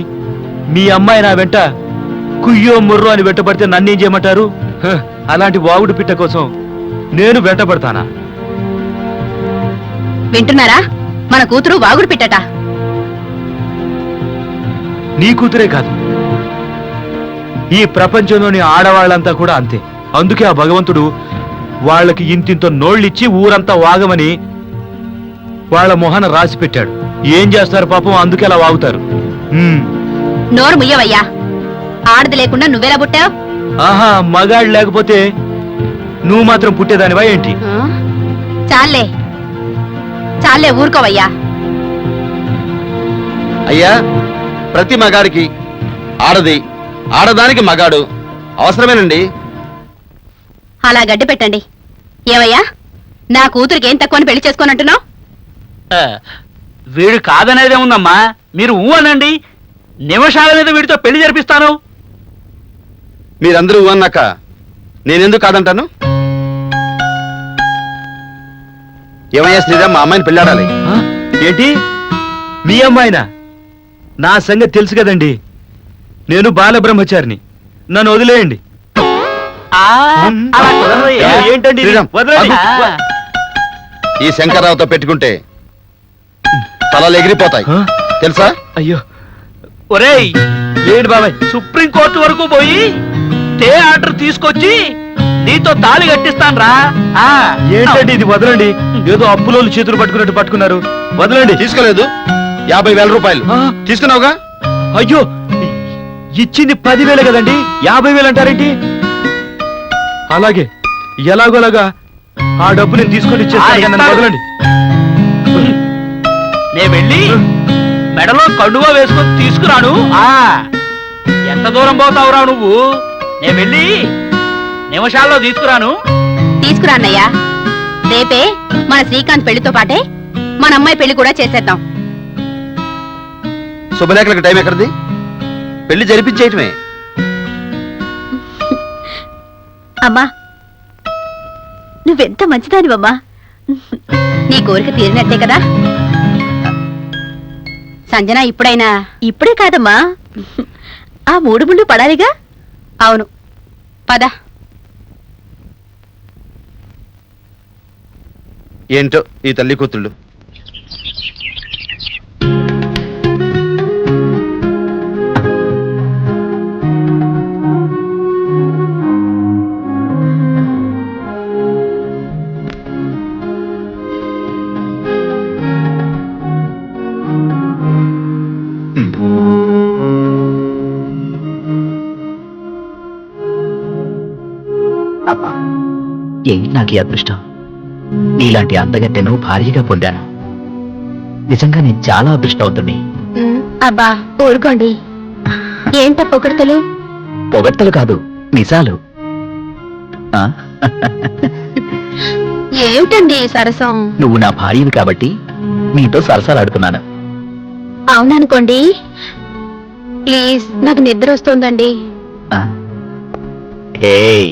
మీ అమ్మాయి నా వెంట కుయ్యో ముర్రో అని వెంటపడితే నన్నేం చేయమంటారు? హ, అలాంటి వాగుడు పిట్ట కోసం నేను వెంటపడతానా? వింటున్నారా? మన కూతురు వాగుడు పిట్టట. నీ కూతురే కాదు, ఈ ప్రపంచంలోని ఆడవాళ్ళంతా కూడా అంతే. అందుకే ఆ భగవంతుడు వాళ్ళకి ఇంతింత నోళ్ళిచ్చి ఊరంతా వాగమని వాళ్ళ మొహన రాసి పెట్టాడు. ఏం చేస్తారు పాపం, అందుకే అలా వాగుతారు. నోరు ముయ్యవయ్యా. ఆడది లేకుండా నువ్వెలా పుట్టావు ఆహా మగాడు లేకపోతే నువ్వు మాత్రం పుట్టేదానివా ఏంటి? చాలే చాలే ఊరుకోవయ్యా. అయ్యా, ప్రతి మగాడికి ఆడది, ఆడదానికి మగాడు అవసరమేనండి. అలా గడ్డి పెట్టండి. ఏవయ్యా, నా కూతురికి ఏం తక్కువని పెళ్లి చేసుకోనంటున్నావు? వీడు కాదనేదే ఉందమ్మా, మీరు ఊ అనండి, నిమిషాల మీద వీడితో పెళ్లి జరిపిస్తాను. మీరందరూ అన్నాక నేనెందుకు కాదంటాను? ఏమయ్యా శ్రీరామ్, మా అమ్మాయిని పెళ్ళాడాలి. ఆ? ఏంటి మీ అమ్మాయినా? నా సంగతి తెలుసు కదండి, నేను బాలబ్రహ్మచారిని, నన్ను వదిలేయండి. అలా కుదరదయ్యా. ఏంటండి ఇది? శ్రీరామ్, వదలండి. ఆ. ఈ శంకర్రావుతో పెట్టుకుంటే తలలు ఎగిరిపోతాయి ఆ? తెలుసా? అయ్యో ఒరేయ్, ఏంటి బాబాయ్? సుప్రీంకోర్టు వరకు పోయి స్టే ఆర్డర్ తీసుకొచ్చి నీతో తాళి కట్టిస్తాన్రా. ఏంటండి ఇది? వదలండి. ఏదో అప్పులోళ్ళు చేతులు పట్టుకున్నట్టు పట్టుకున్నారు, వదలండి. తీసుకోలేదు, 50,000 రూపాయలు ఆ? తీసుకున్నావుగా. అయ్యో ఇచ్చింది 10,000 కదండి, 50,000 అంటారేంటి? అలాగే ఎలాగోలాగా ఆ డబ్బు నేను తీసుకొని ఇచ్చేస్తాను, నన్ను ఇస్తాను. వదలండి. నే వెళ్ళి మెడలో కండువా వేసుకొని తీసుకురాను. ఎంత దూరం పోతావురా నువ్వు? నే వెళ్ళి నిమిషాల్లో తీసుకురాను. తీసుకురా అన్నయ్యా. రేపే మన శ్రీకాంత్ పెళ్లితో పాటే మన అమ్మాయి పెళ్లి కూడా చేసేద్దాం. శుభలేఖలకు టైం ఎక్కడిది? పెళ్లి జరిపించేయటమే. అమ్మా, నువ్వెంత మంచిదానివమ్మా. నీ కోరిక తీరినట్టే కదా. సంజన, ఇప్పుడైనా? ఇప్పుడే కాదమ్మా, ఆ 3 ముళ్ళు పడాలిగా. అవును, పద. ఏంటో ఈ తల్లి కూతుళ్ళు. అబ్బా, ఏంటి నాకు ఈ అదృష్టం? నీలాంటి అందగత్తెను భార్యగా పొందాను. నిజంగా నేను చాలా అదృష్టవంతుణ్ణి. అబ్బా ఊరుకోండి, ఏంట పొగడతలు? పొగడ్తలు కాదు, నిజాలు. ఆ? ఏమిటండి సరసం? నువ్వు నా భార్యవి కాబట్టి నీతో సరసాలాడుతున్నాను. అవుననుకోండి. ప్లీజ్, నాకు నిద్ర వస్తుందండి. ఆ? ఏయ్,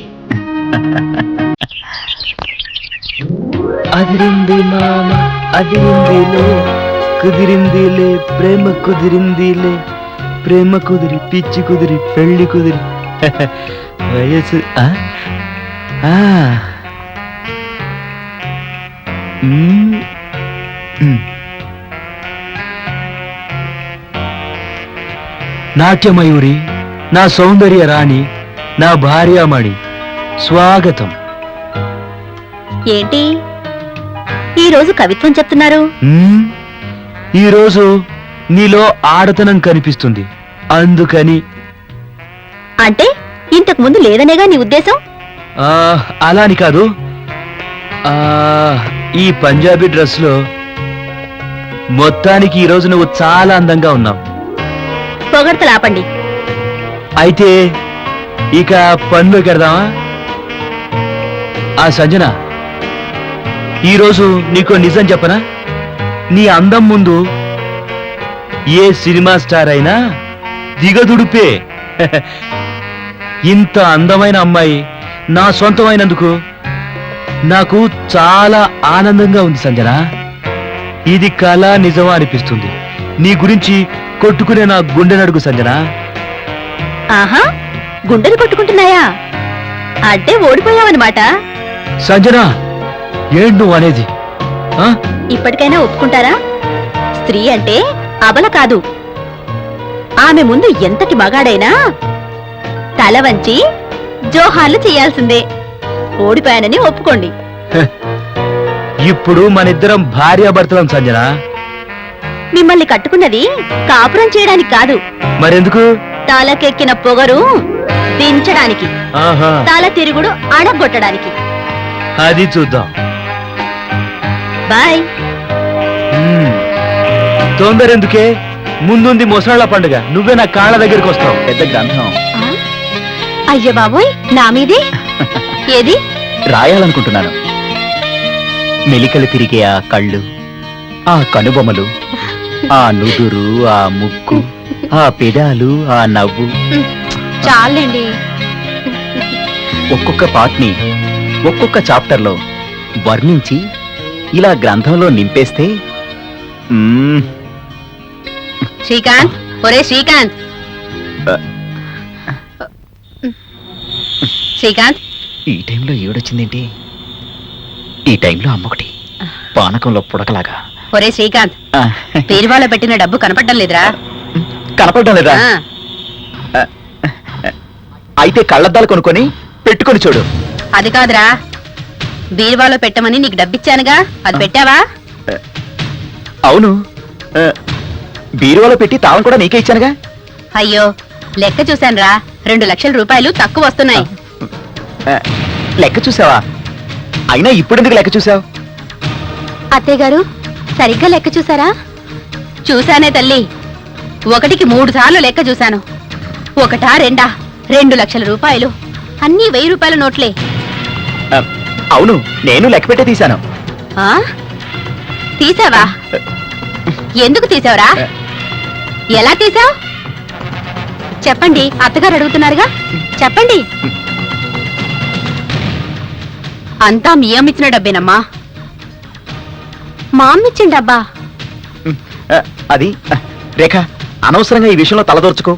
అదిరింది మామ అదిరిందిలే, కుదిరిందిలే ప్రేమ కుదిరిందిలే, ప్రేమ కుదిరి పిచ్చి కుదిరి పెళ్లి కుదిరి వయసు. ఆ? ఆ. మ్మ్. మ్మ్. నాట్యమయూరి, నా సౌందర్య రాణి, నా భార్యామణి, స్వాగతం. ఏంటి ఈ రోజు కవిత్వం చెప్తున్నారు? ఈరోజు నీలో ఆడతనం కనిపిస్తుంది, అందుకని. అంటే ఇంతకు ముందు లేదనేగా నీ ఉద్దేశం? అలా అని కాదు. ఈ పంజాబీ డ్రెస్ లో మొత్తానికి ఈరోజు నువ్వు చాలా అందంగా ఉన్నావు. పొగడ్తలు ఆపండి. అయితే ఇక పనిలోకి వెడదామా? సంజన, ఈరోజు నీకో నిజం చెప్పనా? నీ అందం ముందు ఏ సినిమా స్టార్ అయినా దిగదుడిపే. ఇంత అందమైన అమ్మాయి నా సొంతమైనందుకు నాకు చాలా ఆనందంగా ఉంది సంజన. ఇది కళ నిజమా అనిపిస్తుంది. నీ గురించి కొట్టుకునే నా గుండె నడుగు సంజన. ఆహా, గుండెలు కొట్టుకుంటున్నాయా? అంటే ఓడిపోయావన్నమాట. సంజన, ఏంటి నువ్వు అనేది? ఇప్పటికైనా ఒప్పుకుంటారా? స్త్రీ అంటే అబల కాదు. ఆమె ముందు ఎంతటి మగాడైనా తల వంచి జోహార్లు చేయాల్సిందే. ఓడిపోయానని ఒప్పుకోండి. ఇప్పుడు మనిద్దరం భార్యాభర్తలం సంజన. మిమ్మల్ని కట్టుకున్నది కాపురం చేయడానికి కాదు, మరెందుకు? తలకెక్కిన పొగరు దించడానికి, ఆహా, తల తిరుగుడు అడగొట్టడానికి. అది చూద్దాం. బాయ్. తొందర ఎందుకే? ముందుంది ముసళ్ళ పండుగ, నువ్వే నా కాళ్ళ దగ్గరికి వస్తావు. పెద్ద గ్రంథం ఆ? అయ్యో బాబోయ్, నా మీదే ఏది? రాయాలనుకుంటున్నాను. మెలికలు తిరిగే ఆ కళ్ళు, ఆ కనుబొమలు, ఆ నుదురు, ఆ ముక్కు, ఆ పెదాలు, ఆ నవ్వు, చాలండి. ఒక్కొక్క పార్ట్ని ఒక్కొక్క చాప్టర్లో వర్ణించి ఇలా గ్రంథంలో నింపేస్తే మ్మ్, శ్రీకాంత్, ఒరే శ్రీకాంత్. శ్రీకాంత్, ఈ టైంలో ఈవిడొచ్చిందేంటి? ఈ టైంలో అమ్మొకటి పానకంలో పుడకలాగా. ఒరే శ్రీకాంత్, ఆ, పేరువాళ్ళ పెట్టిన డబ్బు కనపడడం లేదురా? కనపడటం లేదా? ఆ, అయితే కళ్ళద్దాలు కొనుక్కొని పెట్టుకొని చూడు. అది కాదురా, బీరువాలో పెట్టమని నీకు డబ్బిచ్చానుగా, అది పెట్టావా? అవును, బీరువాలో పెట్టి తాళం కూడా నీకే ఇచ్చానుగా. అయ్యో, లెక్క చూశానురా, 2 లక్షల రూపాయలు తక్కువ వస్తున్నాయి. ఆ, లెక్క చూసావా? అయినా ఇప్పుడెందుకు లెక్క చూసావు? అత్తయ్య గారు, సరిగ్గా లెక్క చూసారా? చూశానే తల్లి, 1కి 3 సార్లు లెక్క చూశాను. 1, 2 లక్షల రూపాయలు, అన్నీ 1000 రూపాయల నోట్లే. అవును, నేను లెక్క పెట్టే తీశాను. ఆ? తీసావా? ఎందుకు తీసావురా? ఎలా తీసావు? చెప్పండి, అత్తగారు అడుగుతున్నారుగా, చెప్పండి. అంతా మీ అమ్మిచ్చిన డబ్బేనమ్మా. మా అమ్మిచ్చిన డబ్బా? అది రేఖ, అనవసరంగా ఈ విషయంలో తలదోర్చుకో.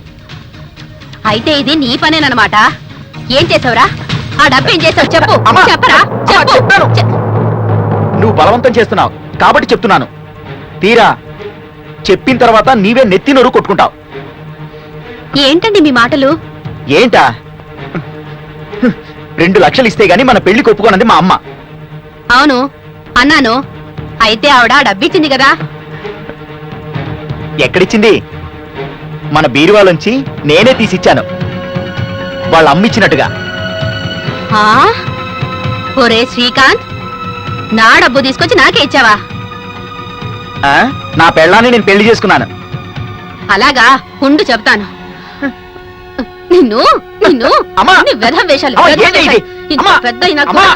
అయితే ఇది నీ పనేనమాట. ఏం చేసావురా? ఆ డబ్బు ఏం చేసావు చెప్పు. అమ్మా! చెప్పరా? అమ్మా, చెప్పు. చెప్తాను. నువ్వు బలవంతం చేస్తున్నావు కాబట్టి చెప్తున్నాను. తీరా చెప్పిన తర్వాత నీవే నెత్తి నోరు కొట్టుకుంటావు. ఏంటండి మీ మాటలు? ఏంటా? 2 లక్షలు ఇస్తే గాని మన పెళ్లి ఒప్పుకోనది మా అమ్మ. అవును అన్నాను. అయితే ఆవిడ ఆ డబ్బిచ్చింది కదా? ఎక్కడిచ్చింది? మన బీరువాలోంచి నేనే తీసిచ్చాను, వాళ్ళ అమ్మిచ్చినట్టుగా. ఆ? ఒరే శ్రీకాంత్, నా డబ్బు తీసుకొచ్చి నాకే ఇచ్చావా? ఆ? నా పెళ్ళాన్ని నేను పెళ్లి చేసుకున్నాను. అలాగా, ఉండు చెప్తాను. నిన్ను నిన్ను అమ్మా! నీ వెధవ వేషాలు, అమ్మా, వెధవ ఏంటి ఇది? వేషాలు. ఇంత అమ్మా! పెద్ద అయినా అమ్మా! కూడా.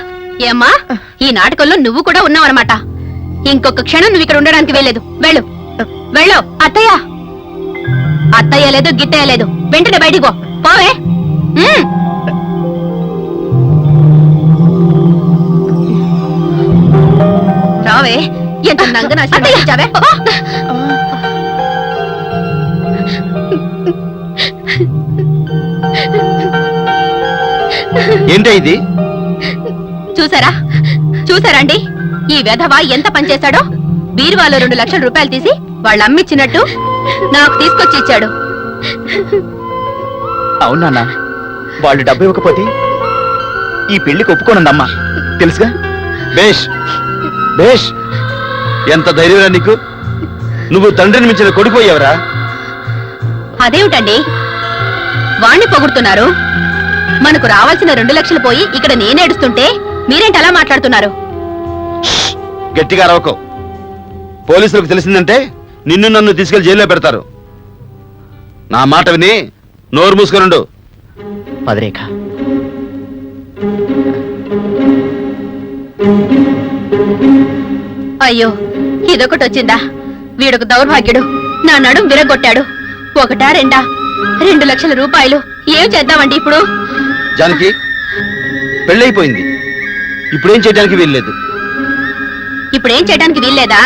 ఏమ్మా, ఈ నాటకంలో నువ్వు కూడా ఉన్నావన్నమాట. ఇంకొక క్షణం నువ్వు ఇక్కడ ఉండడానికి వెళ్ళలేదు. వెళ్ళు, వెళ్ళు. అత్తయ్య, అత్తయ్య లేదు, గిత్తయ్య లేదు. వెంటనే బయటికి పో. పోవే. ఉమ్. రావే. ఎంత నంగనాచావే. ఏంటే ఇది? చూసారా, చూసారండి ఈ వెధవ ఎంత పనిచేశాడో? బీరువాలో 2 లక్షల రూపాయలు తీసి వాళ్ళు అమ్మిచ్చినట్టు నాకు తీసుకొచ్చి ఇచ్చాడు. అవునా? వాళ్ళు డబ్బు ఇవ్వకపోతే ఈ పెళ్లికి ఒప్పుకోనుందమ్మా, తెలుసుగా. బేష్ బేష్, ఎంత ధైర్యంరా నీకు! నువ్వు తండ్రిని మించిన కొడిపోయావురా. అదేమిటండి వాణ్ణి పొగుడుతున్నారు? మనకు రావాల్సిన 2 లక్షలు పోయి ఇక్కడ నేనేడుస్తుంటే మీరేంటి అలా మాట్లాడుతున్నారు? గట్టిగా అరవకో. పోలీసులకు తెలిసిందంటే నిన్ను నన్ను తీసుకెళ్లి జైల్లో పెడతారు. నా మాట విని నోరు మూసుకొనుండు. పదరేఖ, అయ్యో, ఇదొకటి వచ్చిందా? వీడొక దౌర్భాగ్యుడు నా నడుం విరగొట్టాడు. 1, 2 లక్షల రూపాయలు ఏం చేద్దామండి ఇప్పుడు? జానకి, పెళ్ళైపోయింది. ఇప్పుడేం చేయడానికి వీల్లేదు. ఇప్పుడేం చేయడానికి వీల్లేదా?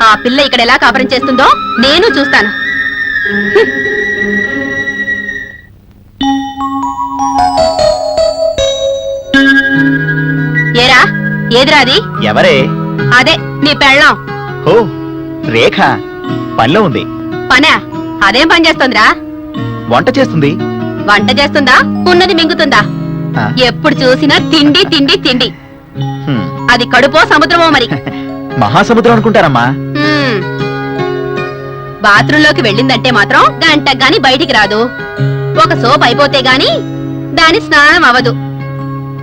ఆ పిల్ల ఇక్కడ ఎలా కాపురం చేస్తుందో నేను చూస్తాను. ఏరా, ఏదిరా అది? ఎవరే? అదే నీ పెళ్ళాం. ఓ, రేఖ పనిలో ఉంది. పనా? అదేం పని చేస్తుందిరా? వంట చేస్తుంది. వంట చేస్తుందా, ఉన్నది మింగుతుందా? ఆ, ఎప్పుడు చూసినా తిండి తిండి తిండి. హ్మ్. అది కడుపో సముద్రమో మరి. మహాసముద్రం అనుకుంటారమ్మా. హ్మ్. బాత్రూంలోకి వెళ్ళిందంటే మాత్రం గంటకు గాని బయటికి రాదు. ఒక సోప్ అయిపోతే గాని దాని స్నానం అవదు.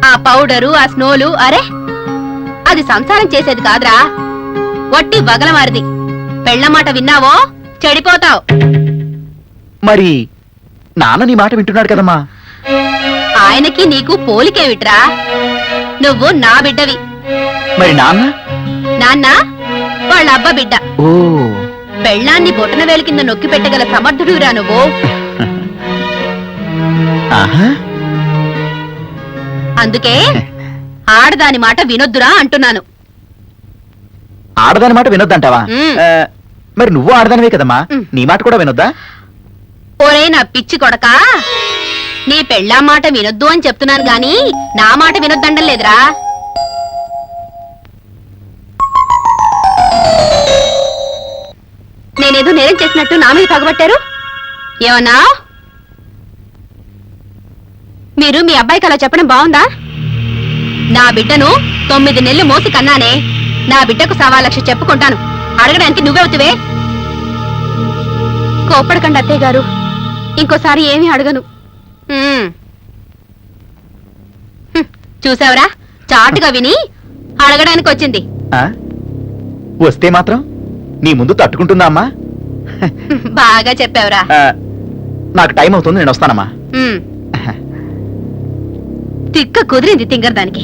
ఆ పౌడరు ఆ స్నోలు అరే అది సంసారం చేసేది కాదురా, వట్టి వగలమారిది. పెళ్ళమాట విన్నావో చెడిపోతావు. మరి నాన్న నీ మాట వింటున్నాడు కదమ్మా. ఆయనకి నీకు పోలికేమిట్రా? నువ్వు నా బిడ్డవి, మరి నాన్న? నాన్న వాళ్ళ అబ్బ బిడ్డ. ఓ పెళ్ళాన్ని బొటన వేలు కింద నొక్కి పెట్టగల సమర్థుడురా నువ్వు. ఆహా. అందుకే ఆడదాని మాట వినొద్దురా అంటున్నాను. ఆడదాని మాట వినొద్దంటావా? మ్. మరి నువ్వు ఆడదానివే కదమ్మా, మ్. నీ మాట కూడా వినొద్దా? ఒరే నా పిచ్చి కొడకా, నీ పెళ్ళా మాట వినొద్దు అని చెప్తున్నాను గాని నా మాట వినొద్దండం లేదురా. నేనేదో నేరం చేసినట్టు నా మీద పగబట్టారు. ఏమన్నా మీరు మీ అబ్బాయికి అలా చెప్పడం బాగుందా? నా బిడ్డను 9 నెలలు మోసి కన్నానే, నా బిడ్డకు 1,00,000 చెప్పుకుంటాను. అడగడానికి నువ్వెవుతువే? కోప్పడకండి అత్తయ్య గారు, ఇంకోసారి ఏమీ అడగను. చూసావరా, చాటుగా విని అడగడానికి వచ్చింది. ఆ? వస్తే మాత్రం నీ ముందు తట్టుకుంటుందా అమ్మా? బాగా చెప్పావురా. నాకు టైం అవుతుంది, నేను వస్తానమ్మా. తిక్క కుదిరింది తింగర్ దానికి.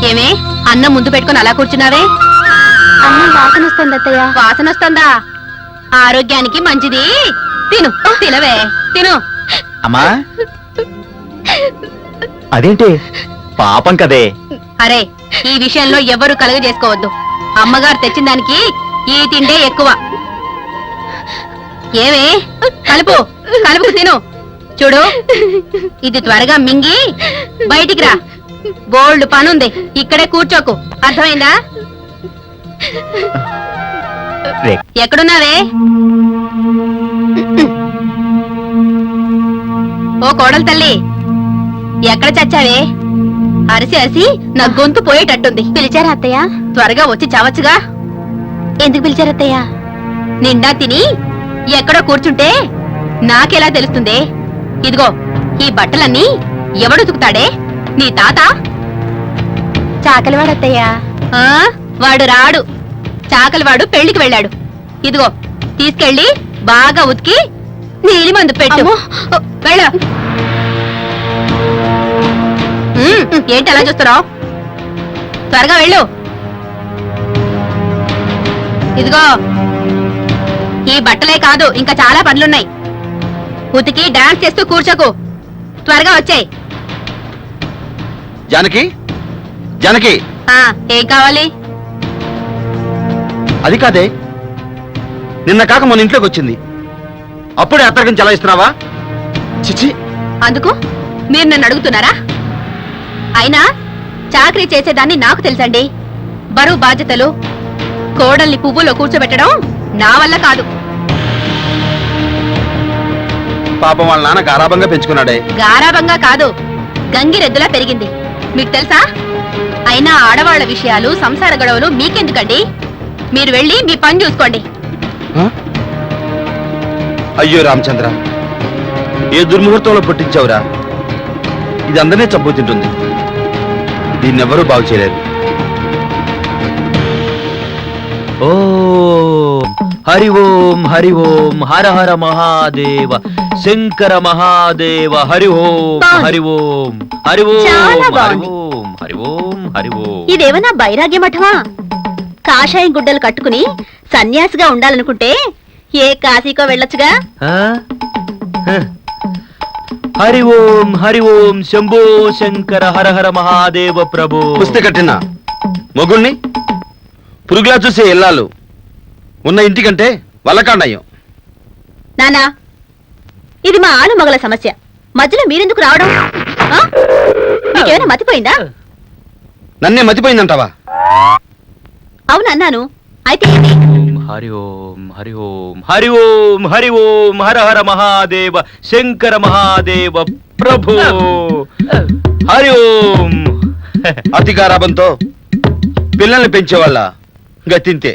ఏమే అన్నం ముందు పెట్టుకుని అలా కూర్చున్నావే? అన్నం వాసన వస్తుంది అత్తయ్య. వాసన వస్తుందా? ఆరోగ్యానికి మంచిది, తిను. తినవే, తిను. అమ్మా అదేంటి పాపం కదే. అరే ఈ విషయంలో ఎవ్వరూ కలుగ చేసుకోవద్దు. అమ్మగారు తెచ్చిన దానికి ఈ తిండే ఎక్కువ. ఏమే కలుపు కలుపు తిను. చూడు, ఇది త్వరగా మింగి బయటికి రా. బోల్డ్ పనుంది, ఇక్కడే కూర్చోకు. అర్థమైందా? రే, ఎక్కడున్నావే? ఓ కోడలు తల్లి, ఎక్కడ చచ్చావే? అరిసి అరిసి నా గొంతు పోయేటట్టుంది. పిలిచారా అత్తయ్య? త్వరగా వచ్చి చావచ్చుగా. ఎందుకు పిలిచారు అత్తయ్య? నిండా తిని ఎక్కడో కూర్చుంటే నాకెలా తెలుస్తుంది? ఇదిగో ఈ బట్టలన్నీ ఎవడు ఉతుకుతాడే? నీ తాత? చాకలివాడత్తయ్యా. వాడు రాడు, చాకలివాడు పెళ్లికి వెళ్ళాడు. ఇదిగో తీసుకెళ్ళి బాగా ఉతికి నీలి మందు పెట్టు. వెళ్ళ. ఏంటి అలా చూస్తున్నావు? త్వరగా వెళ్ళు. ఇదిగో ఈ బట్టలే కాదు, ఇంకా చాలా పనులున్నాయి. ఉతికి డాన్స్ చేస్తూ కూర్చోకు. త్వరగా వచ్చాయి. జానకి, జానకి, ఏం కావాలి? అది కాదే, నిన్న కాక మన ఇంట్లోకి వచ్చింది, అప్పుడే అత్తగం చలాయిస్తున్నావా? చిచి. అందుకు మీరు నన్ను అడుగుతున్నారా? అయినా చాకరీ చేసేదాన్ని నాకు తెలుసండి. బరువు బాధ్యతలు, కోడల్ని పువ్వులో కూర్చోబెట్టడం నా వల్ల కాదు. పాపం వాళ్ళ నాన్న గారాబంగా పెంచుకున్నాడే. గారాబంగా కాదు, గంగిరెద్దులా పెరిగింది. మీకు తెలుసా? అయినా ఆడవాళ్ల విషయాలు, సంసార గొడవలు మీకెందుకండి? మీరు వెళ్ళి మీ పని చూసుకోండి. అయ్యో రామచంద్ర, ఏ దుర్ముహూర్తంలో పుట్టించావురా? ఇది అందరినీ చంపు తింటుంది, దీన్నెవ్వరూ బాగు చేయలేరు. ఓం హరి ఓం హరి ఓం హర హర మహాదేవ శంకర మహాదేవ హరి ఓం హరి ఓం హరి ఓం చాలా హరి బాగుంది. ఓం హరి ఓం హరి ఓం. ఇదేమన్నా బైరాగ్య మఠమా? కాషాయం గుడ్డలు కట్టుకుని సన్యాసిగా ఉండాలనుకుంటే ఏ కాశీకో వెళ్ళొచ్చుగా. ఆ? హ. హరి ఓం శంభో శంకర హర హర మహాదేవ ప్రభు. పుస్తక కట్టిన మొగుణ్ణి పురుగులా చూసే ఇల్లాలు ఉన్న ఇంటికంటే వల్లకాండయ్యం. నానా, ఇది మా ఆలు మగల సమస్య, మధ్యలో మీరెందుకు రావడం? మీకేమైనా మతిపోయిందా? నన్నే మతిపోయిందంటావా? అవునన్నాను, అయితే ఏంటి? హరి ఓం హరి ఓం హరి ఓం హరి ఓం హర హర మహాదేవ శంకర మహాదేవ ప్రభు. హరి ఓం అతి గారాబంతో పిల్లల్ని పెంచేవాళ్ళ గతింతే.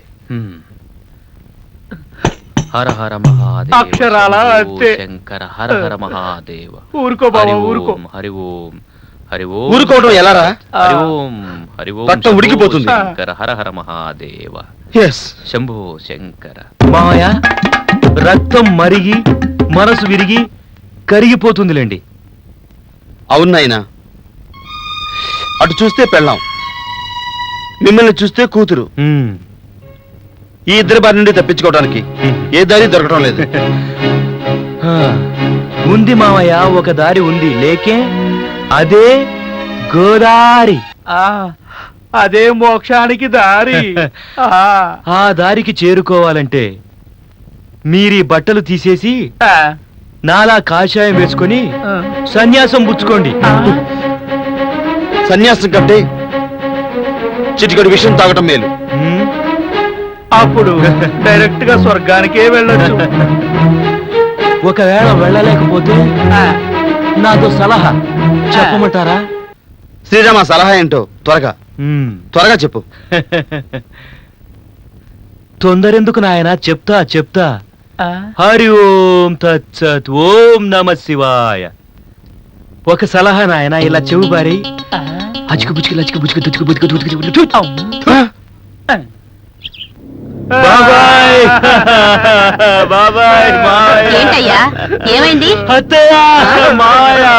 హర హర మహాదేవ అక్షరాల శంభో అంతే. శంకర హర హర మహాదేవ. ఊరుకో బాబా, హరి ఓం, ఊరుకో. హరి ఓం హరి ఓం. ఊరుకోవడం ఎలారా? హరి ఓం హరి ఓం రక్తం శంభో ఉడికిపోతుంది. శంకర హర హర మహాదేవ ఎస్, శంభో శంకర. మాయ రక్తం మరిగి మనసు విరిగి కరిగిపోతుందిలేండి. అవును నాయనా. అటు చూస్తే పెళ్ళాం, మిమ్మల్ని చూస్తే కూతురు. ఈ ఇద్దరి బారి నుండి తప్పించుకోవడానికి ఏ దారి దొరకడం లేదు. ఆ, ఉంది మామయ్య, ఒక దారి ఉంది, లేకే అదే గోదారి. అదే మోక్షానికి దారి. ఆ దారికి చేరుకోవాలంటే మీరీ బట్టలు తీసేసి నాలా కాషాయం వేసుకొని సన్యాసం పుచ్చుకోండి. సన్యాసం కంటే చిటికడు విషయం తాగటం మేలు. ఉమ్, అప్పుడు డైరెక్ట్ గా స్వర్గానికే వెళ్ళొచ్చు. ఒకవేళ వెళ్ళలేకపోతే నాతో సలహా చెప్పమంటారా? శ్రీరామ సలహా ఏంటో త్వరగా ఉమ్. త్వరగా చెప్పు. తొందరెందుకు నాయనా, చెప్తా చెప్తా. హరి ఓం తత్సత్, ఓం నమ శివాయ. ఒక సలహా నాయనా, ఇలా చెవు బారి అచుకు బుచుకు లచుకు బుచుకు తుచుకు బుచుకు తుచుకు బుచుకు తుచ్. బాబాయ్ బాబాయ్ మాయ. ఏంటయ్యా ఏమైంది? అత్తయ్య మాయా.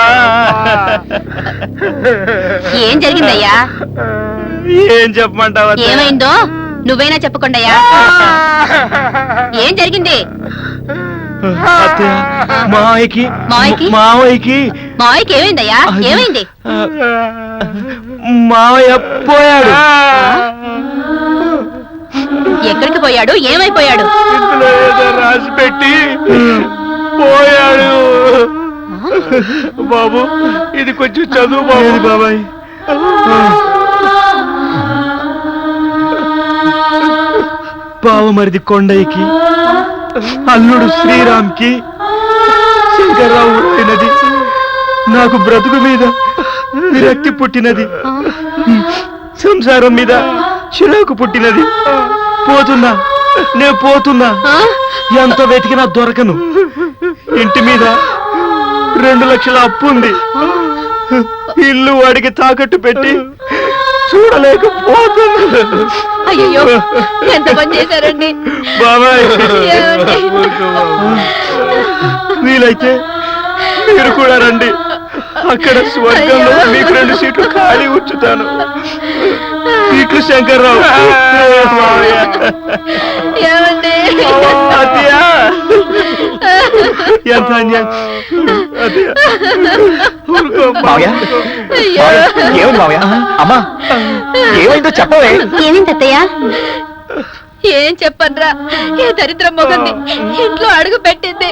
ఏం జరిగిందయ్యా? ఏం చెప్పమంటావు అత్తయ్య? ఏమైందో నువ్వైనా చెప్పకుండాయ్యా. ఏం జరిగింది? అత్తయ్య మాయకి మావయ్యకి? మావయ్యకి మావయ్యకి ఏమైందయ్యా? ఏమైంది? మావయ్య పోయాడు. ఎక్కడికి పోయాడు? ఏమైపోయాడు? ఇందులో ఏదో రాసి పెట్టి పోయాడు. బాబు ఇది కొంచెం చదువు బాబు. బాబాయ్ పావమరిది కొండయ్యకి, అల్లుడు శ్రీరామ్కి శంకర్రావు పుట్టినది. నాకు బ్రతుకు మీద విరక్తి పుట్టినది. సంసారం మీద చిరాకు పుట్టినది. పోతున్నా, నేను పోతున్నా. ఆ? ఎంత వెతికినా దొరకను. ఇంటి మీద 2 లక్షల అప్పు ఉంది. ఇల్లు వాడికి తాకట్టు పెట్టి చూడలేకపోతున్నా. అయ్యో ఎంత పని చేశారండి బాబాయ్ ఏమండి? వీలైతే మీరు కూడా రండి. అక్కడ స్వర్గంలో అయ్యో. మీకు 2 సీట్లు ఖాళీ ఉంచుతాను. ఇట్లు శంకర్రావు. ఏమండి? అత్తయ్య, ఎంత అన్యాయం. అత్తయ్య, ఊరుకో అమ్మా. మావయ్య? అయ్యో. ఏమైంది మావయ్య? అమ్మా ఏమైందో చెప్పవే. ఏమైంది అత్తయ్య? ఏం చెప్పనరా, ఏ దరిద్రం మొగంది ఇంట్లో అడుగు పెట్టింది,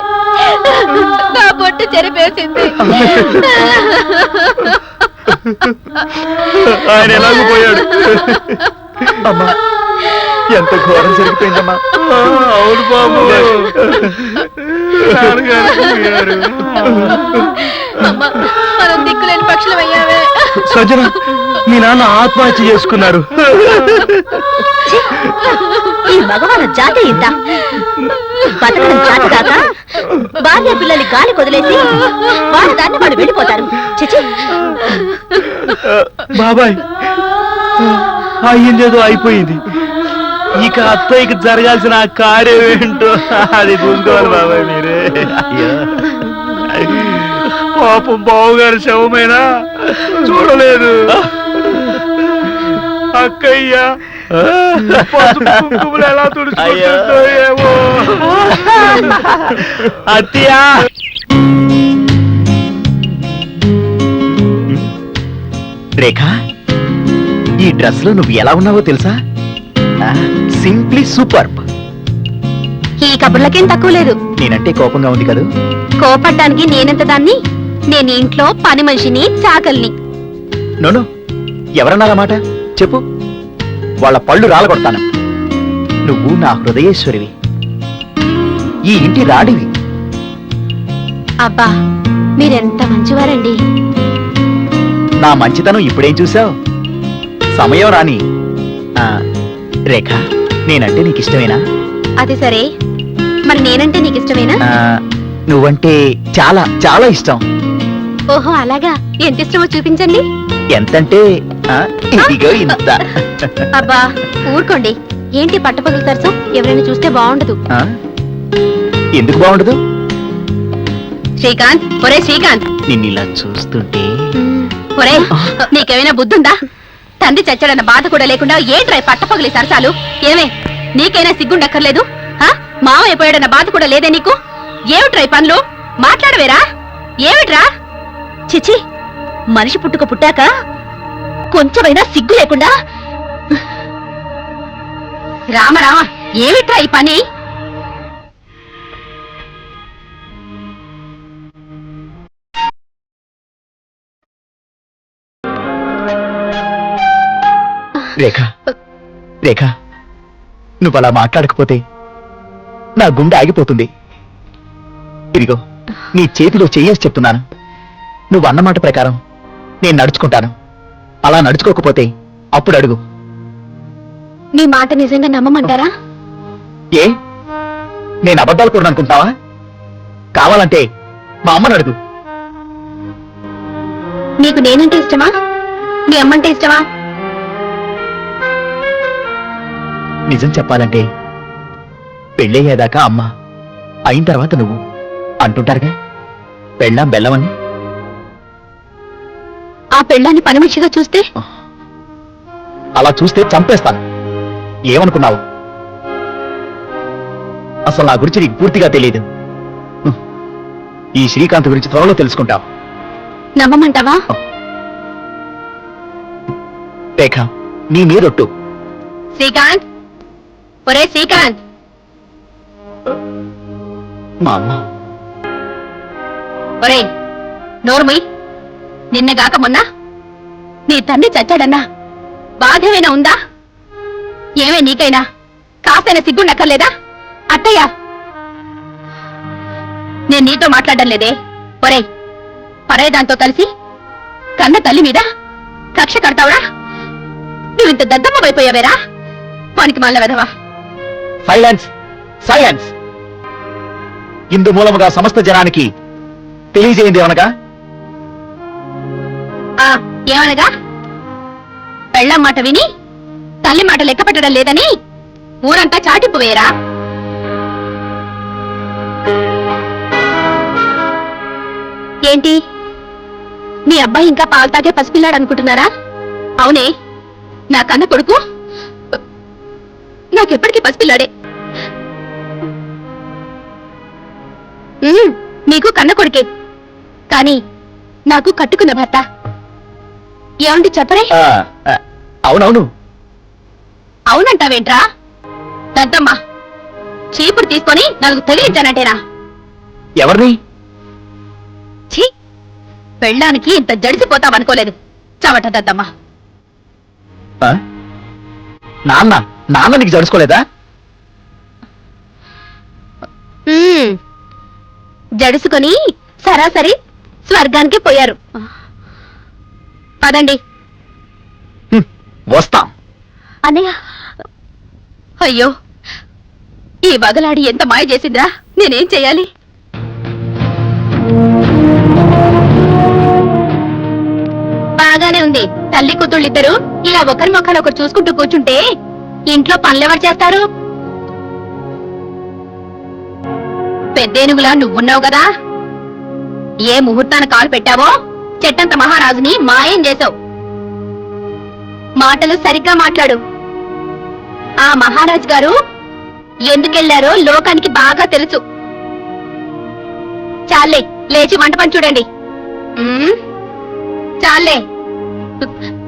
నా బొట్టు చెరిపేసింది. ఆయన ఎలాగో పోయాడు. అమ్మా ఎంత ఘోరం జరిగిపోయిందమ్మా. అవును బాబు. అమ్మ, మనం దిక్కులేని పక్షులం అయ్యావే. సజ్జన, మీ నాన్న ఆత్మహత్య చేసుకున్నారు. ఈ మగవాళ్ళ జాతి ఇంత బతకడం జాతి కాక భార్య పిల్లల్ని గాలి కొదిలేసి వాళ్ళ దాన్ని వాడు వెళ్ళిపోతారు. చిచి, బాబాయ్ అయ్యిందేదో అయిపోయింది. ఇక అత్తయ్యకి జరగాల్సిన ఆ కార్యం ఏంటో అది చూసుకోవాలి బాబాయ్ మీరే. పాపం బావగారి శవమైనా చూడలేదు. అక్కయ్య పసుపు కుంకుమలు ఎలా తుడుచుకుంటుందో ఏమో. అత్తయ్య, రేఖ ఈ డ్రెస్ లో నువ్వు ఎలా ఉన్నావో తెలుసా? Simply super. ఈ కబుర్లకేం తక్కువ లేదు. నేనంటే కోపంగా ఉంది కదా? కోపడ్డానికి నేనెంత దాన్ని? నేను ఇంట్లో పని మనిషిని, చాకల్ని. నోను, ఎవరన్నారా మాట చెప్పు, వాళ్ళ పళ్ళు రాలగొడతాను. నువ్వు నా హృదయేశ్వరివి, ఈ ఇంటి రాడివి. అబ్బా మీరెంత మంచివారండి. నా మంచితనం ఇప్పుడేం చూసావు? సమయం రాని ఆ, రేఖ నేనంటే నీకు ఇష్టమేనా? అది సరే, మరి నేనంటే నీకు ఇష్టమేనా? ఆ, నువ్వంటే చాలా చాలా ఇష్టం. ఓహో అలాగా, ఎంత ఇష్టమో చూపించండి. ఎంతంటే ఆ, ఇదిగో ఇంత. అబ్బా ఊరుకోండి, ఏంటి పట్టపగలు సరసం? ఎవరైనా చూస్తే బాగుండదు. ఆ? ఎందుకు బాగుండదు? శ్రీకాంత్, ఒరే శ్రీకాంత్. నిన్ను ఇలా చూస్తుంటే ఒరే, నీకేమైనా బుద్ధుందా? తండ్రి చచ్చాడన్న బాధ కూడా లేకుండా ఏంట్రా ఈ పట్టపగలి సరసాలు? ఏమే, నీకైనా సిగ్గుండక్కర్లేదు? మావ అయిపోయాడన్న బాధ కూడా లేదే నీకు? ఏమిట్రా ఈ పనులు? మాట్లాడవేరా? ఏమిట్రా? చిచి, మనిషి పుట్టాక కొంచెమైనా సిగ్గు లేకుండా. రామ రామ, ఏమిట్రా ఈ పని? రేఖ రేఖ నువ్వు అలా మాట్లాడకపోతే నా గుండె ఆగిపోతుంది. ఇదిగో నీ చేతిలో చెయ్యేసి చెప్తున్నాను. నువ్వు అన్నమాట ప్రకారం నేను నడుచుకుంటాను. అలా నడుచుకోకపోతే అప్పుడు అడుగు. నీ మాట నిజంగా నమ్మమంటారా? ఏ నేను అబద్ధాలు కూడా అనుకుంటావా? కావాలంటే మా అమ్మని అడుగు. నీకు నేనంటే ఇష్టమా, నీ అమ్మంటే ఇష్టమా? నిజం చెప్పాలంటే పెళ్ళయ్యేదాకా అమ్మ, అయిన తర్వాత నువ్వు అంటుంటారుగా, పెళ్ళాం బెల్లమని. ఆ పెళ్ళాన్ని పనిమనిషిగా చూస్తే? అలా చూస్తే చంపేస్తాను. ఏమనుకున్నావు? అసలు నా గురించి నీకు పూర్తిగా తెలియదు. ఈ శ్రీకాంత్ గురించి త్వరలో తెలుసుకుంటావు. నమ్మమంటావా? రేఖ, నీ మీరొట్టు. శ్రీకాంత్, ఒరే శ్రీకాంత్. మా అమ్మ. ఒరే నోర్మయ్, నిన్నగాక మొన్న నీ తండ్రి చచ్చాడన్నా బాధేమైనా ఉందా? ఏమే నీకైనా కాస్తైనా సిగ్గుండక్కర్లేదా? అత్తయ్య, నేను నీతో మాట్లాడడం లేదే. ఒరే, పరేదాంతో కలిసి కన్న తల్లి మీద కక్ష కడతావురా? నువ్వింత దద్దమ్మవైపోయావేరా? పనికి మళ్ళ వెదవా. Silence, silence. ఇందు మూలముగా సమస్త జనానికి తెలియజేయండి ఏమనగా? ఏమనగా? పెళ్ళం మాట విని తల్లి మాట లెక్క పెట్టడం లేదని ఊరంతా చాటింపు వేయరా? ఏంటి, మీ అబ్బాయి ఇంకా పాలు తాగే పసిపిల్లాడు అనుకుంటున్నారా? అవునే, నా కన్న కొడుకు నాకెప్పటికీ పసిపిల్లాడే. నీకు కన్న కొడుకే, కానీ నాకు కట్టుకున్న భర్త. ఏమండి చెప్పరే? అవునవును. అవునంటావేంట్రా? దద్దమ్మా, చీపురు తీసుకొని నాకు తగిలించానంటేనా? ఎవరిని? ఛీ, పెళ్ళానికి ఇంత జడిసిపోతావనుకోలేదు. చవట దద్దమ్మా. ఆ? నాన్న నీకు జడుచుకోలేదా? జడుసుకొని సరాసరి స్వర్గానికి పోయారు. పదండి. వస్తాం. అన్నయ్య, అయ్యో, ఈ వగలాడి ఎంత మాయ చేసిందిరా? నేనేం చెయ్యాలి? బాగానే ఉంది. తల్లి కూతుళ్ళిద్దరు ఇలా ఒకరి మొక్కలు ఒకరు చూసుకుంటూ కూర్చుంటే ఇంట్లో పనులెవరు చేస్తారు? పెద్దేనుగులా నువ్వున్నావు కదా, ఏ ముహూర్తాన కాలు పెట్టావో చెట్టంత మహారాజుని మాయం చేసావు. మాటలు సరిగ్గా మాట్లాడు. ఆ మహారాజు గారు ఎందుకెళ్లారో లోకానికి బాగా తెలుసు. చాలే, లేచి వంట పని చూడండి. చాలే,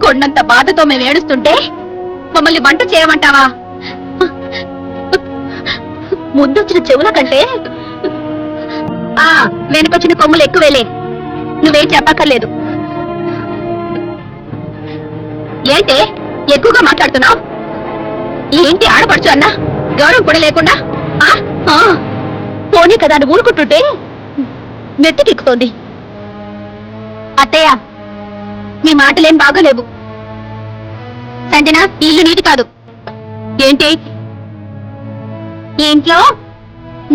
కొండంత బాధతో మేము ఏడుస్తుంటే మమ్మల్ని వంట చేయమంటావా? ముందొచ్చిన చెవుల కంటే వెనుకొచ్చిన కొమ్ములు ఎక్కువేలే. నువ్వేం చెప్పక్కర్లేదు. ఏంటే ఎక్కువగా మాట్లాడుతున్నావు? ఏంటి ఆడపడుచు అన్నా గౌరవం కూడా లేకుండా? పోనీ కదా నువ్వు ఊరుకుంటుంటే నెత్తికెక్కుతోంది. అత్తయ్య, మీ మాటలేం బాగోలేవు. సంజన, ఈ ఇల్లు నీది కాదు. ఏంటి ఈ ఇంట్లో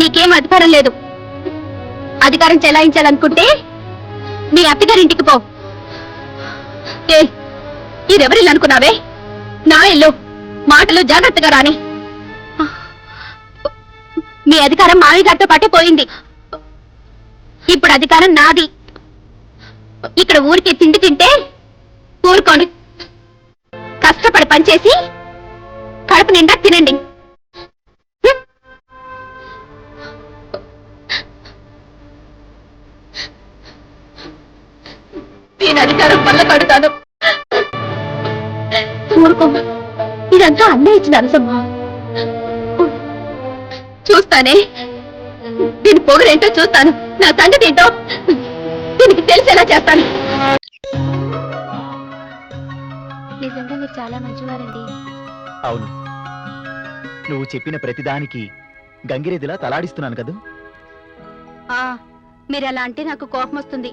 నీకేం అధికారం లేదు. అధికారం చెలాయించాలనుకుంటే నీ అత్తగారింటికి పో. ఇదెవరిల్లు అనుకున్నావే? నా ఇల్లు. మాటలు జాగ్రత్తగా రాని. మీ అధికారం మావి గారితో పాటే పోయింది. ఇప్పుడు అధికారం నాది. ఇక్కడ ఊరికి తిండి తింటే ఊరుకోండి. కష్టపడి పనిచేసి కడుపు నిండా తినండి. నేను అధికారం వల్ల కడుతాను. ఊరుకోమ్మా, ఇదంతా అన్నీ ఇచ్చిన అనసమ్మా. చూస్తానే, దీని పొగరేంటో చూస్తాను. నా సంగతి ఏంటో దీనికి తెలిసేలా చేస్తాను. నిజంగా మీరు చాలా మంచివారండి. అవును, నువ్వు చెప్పిన ప్రతిదానికి గంగిరెద్దులా తలాడిస్తున్నాను కదూ. మీరు అలా అంటే నాకు కోపం వస్తుంది.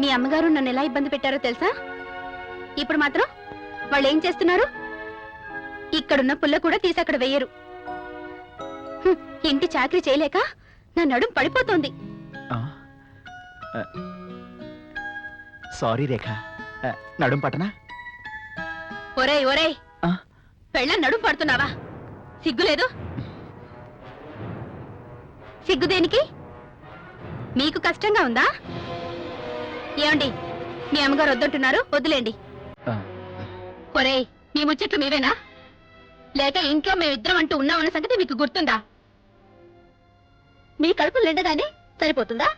మీ అమ్మగారు నన్ను ఎలా ఇబ్బంది పెట్టారో తెలుసా? ఇప్పుడు మాత్రం వాళ్ళు ఏం చేస్తున్నారు? ఇక్కడున్న పుల్ల కూడా తీసి అక్కడ వెయ్యరు. ఇంటి చాకరీ చేయలేక నా నడుం పడిపోతోంది. సారీ రేఖ, నడుం పట్టనా? ఒరేయ్ ఒరేయ్, పెళ్ళ నడుం పడుతున్నావా? సిగ్గులేదు? సిగ్గు దేనికి? మీకు కష్టంగా ఉందా? ఏమండి, మీ అమ్మగారు వద్దంటున్నారు, వద్దులేండి. ఒరేయ్, మీ ముచ్చట్లు మీవేనా? లేక ఇంట్లో మేమిద్దరం అంటూ ఉన్నామన్న సంగతి మీకు గుర్తుందా? మీ కడుపులు నిండగానే సరిపోతుందా?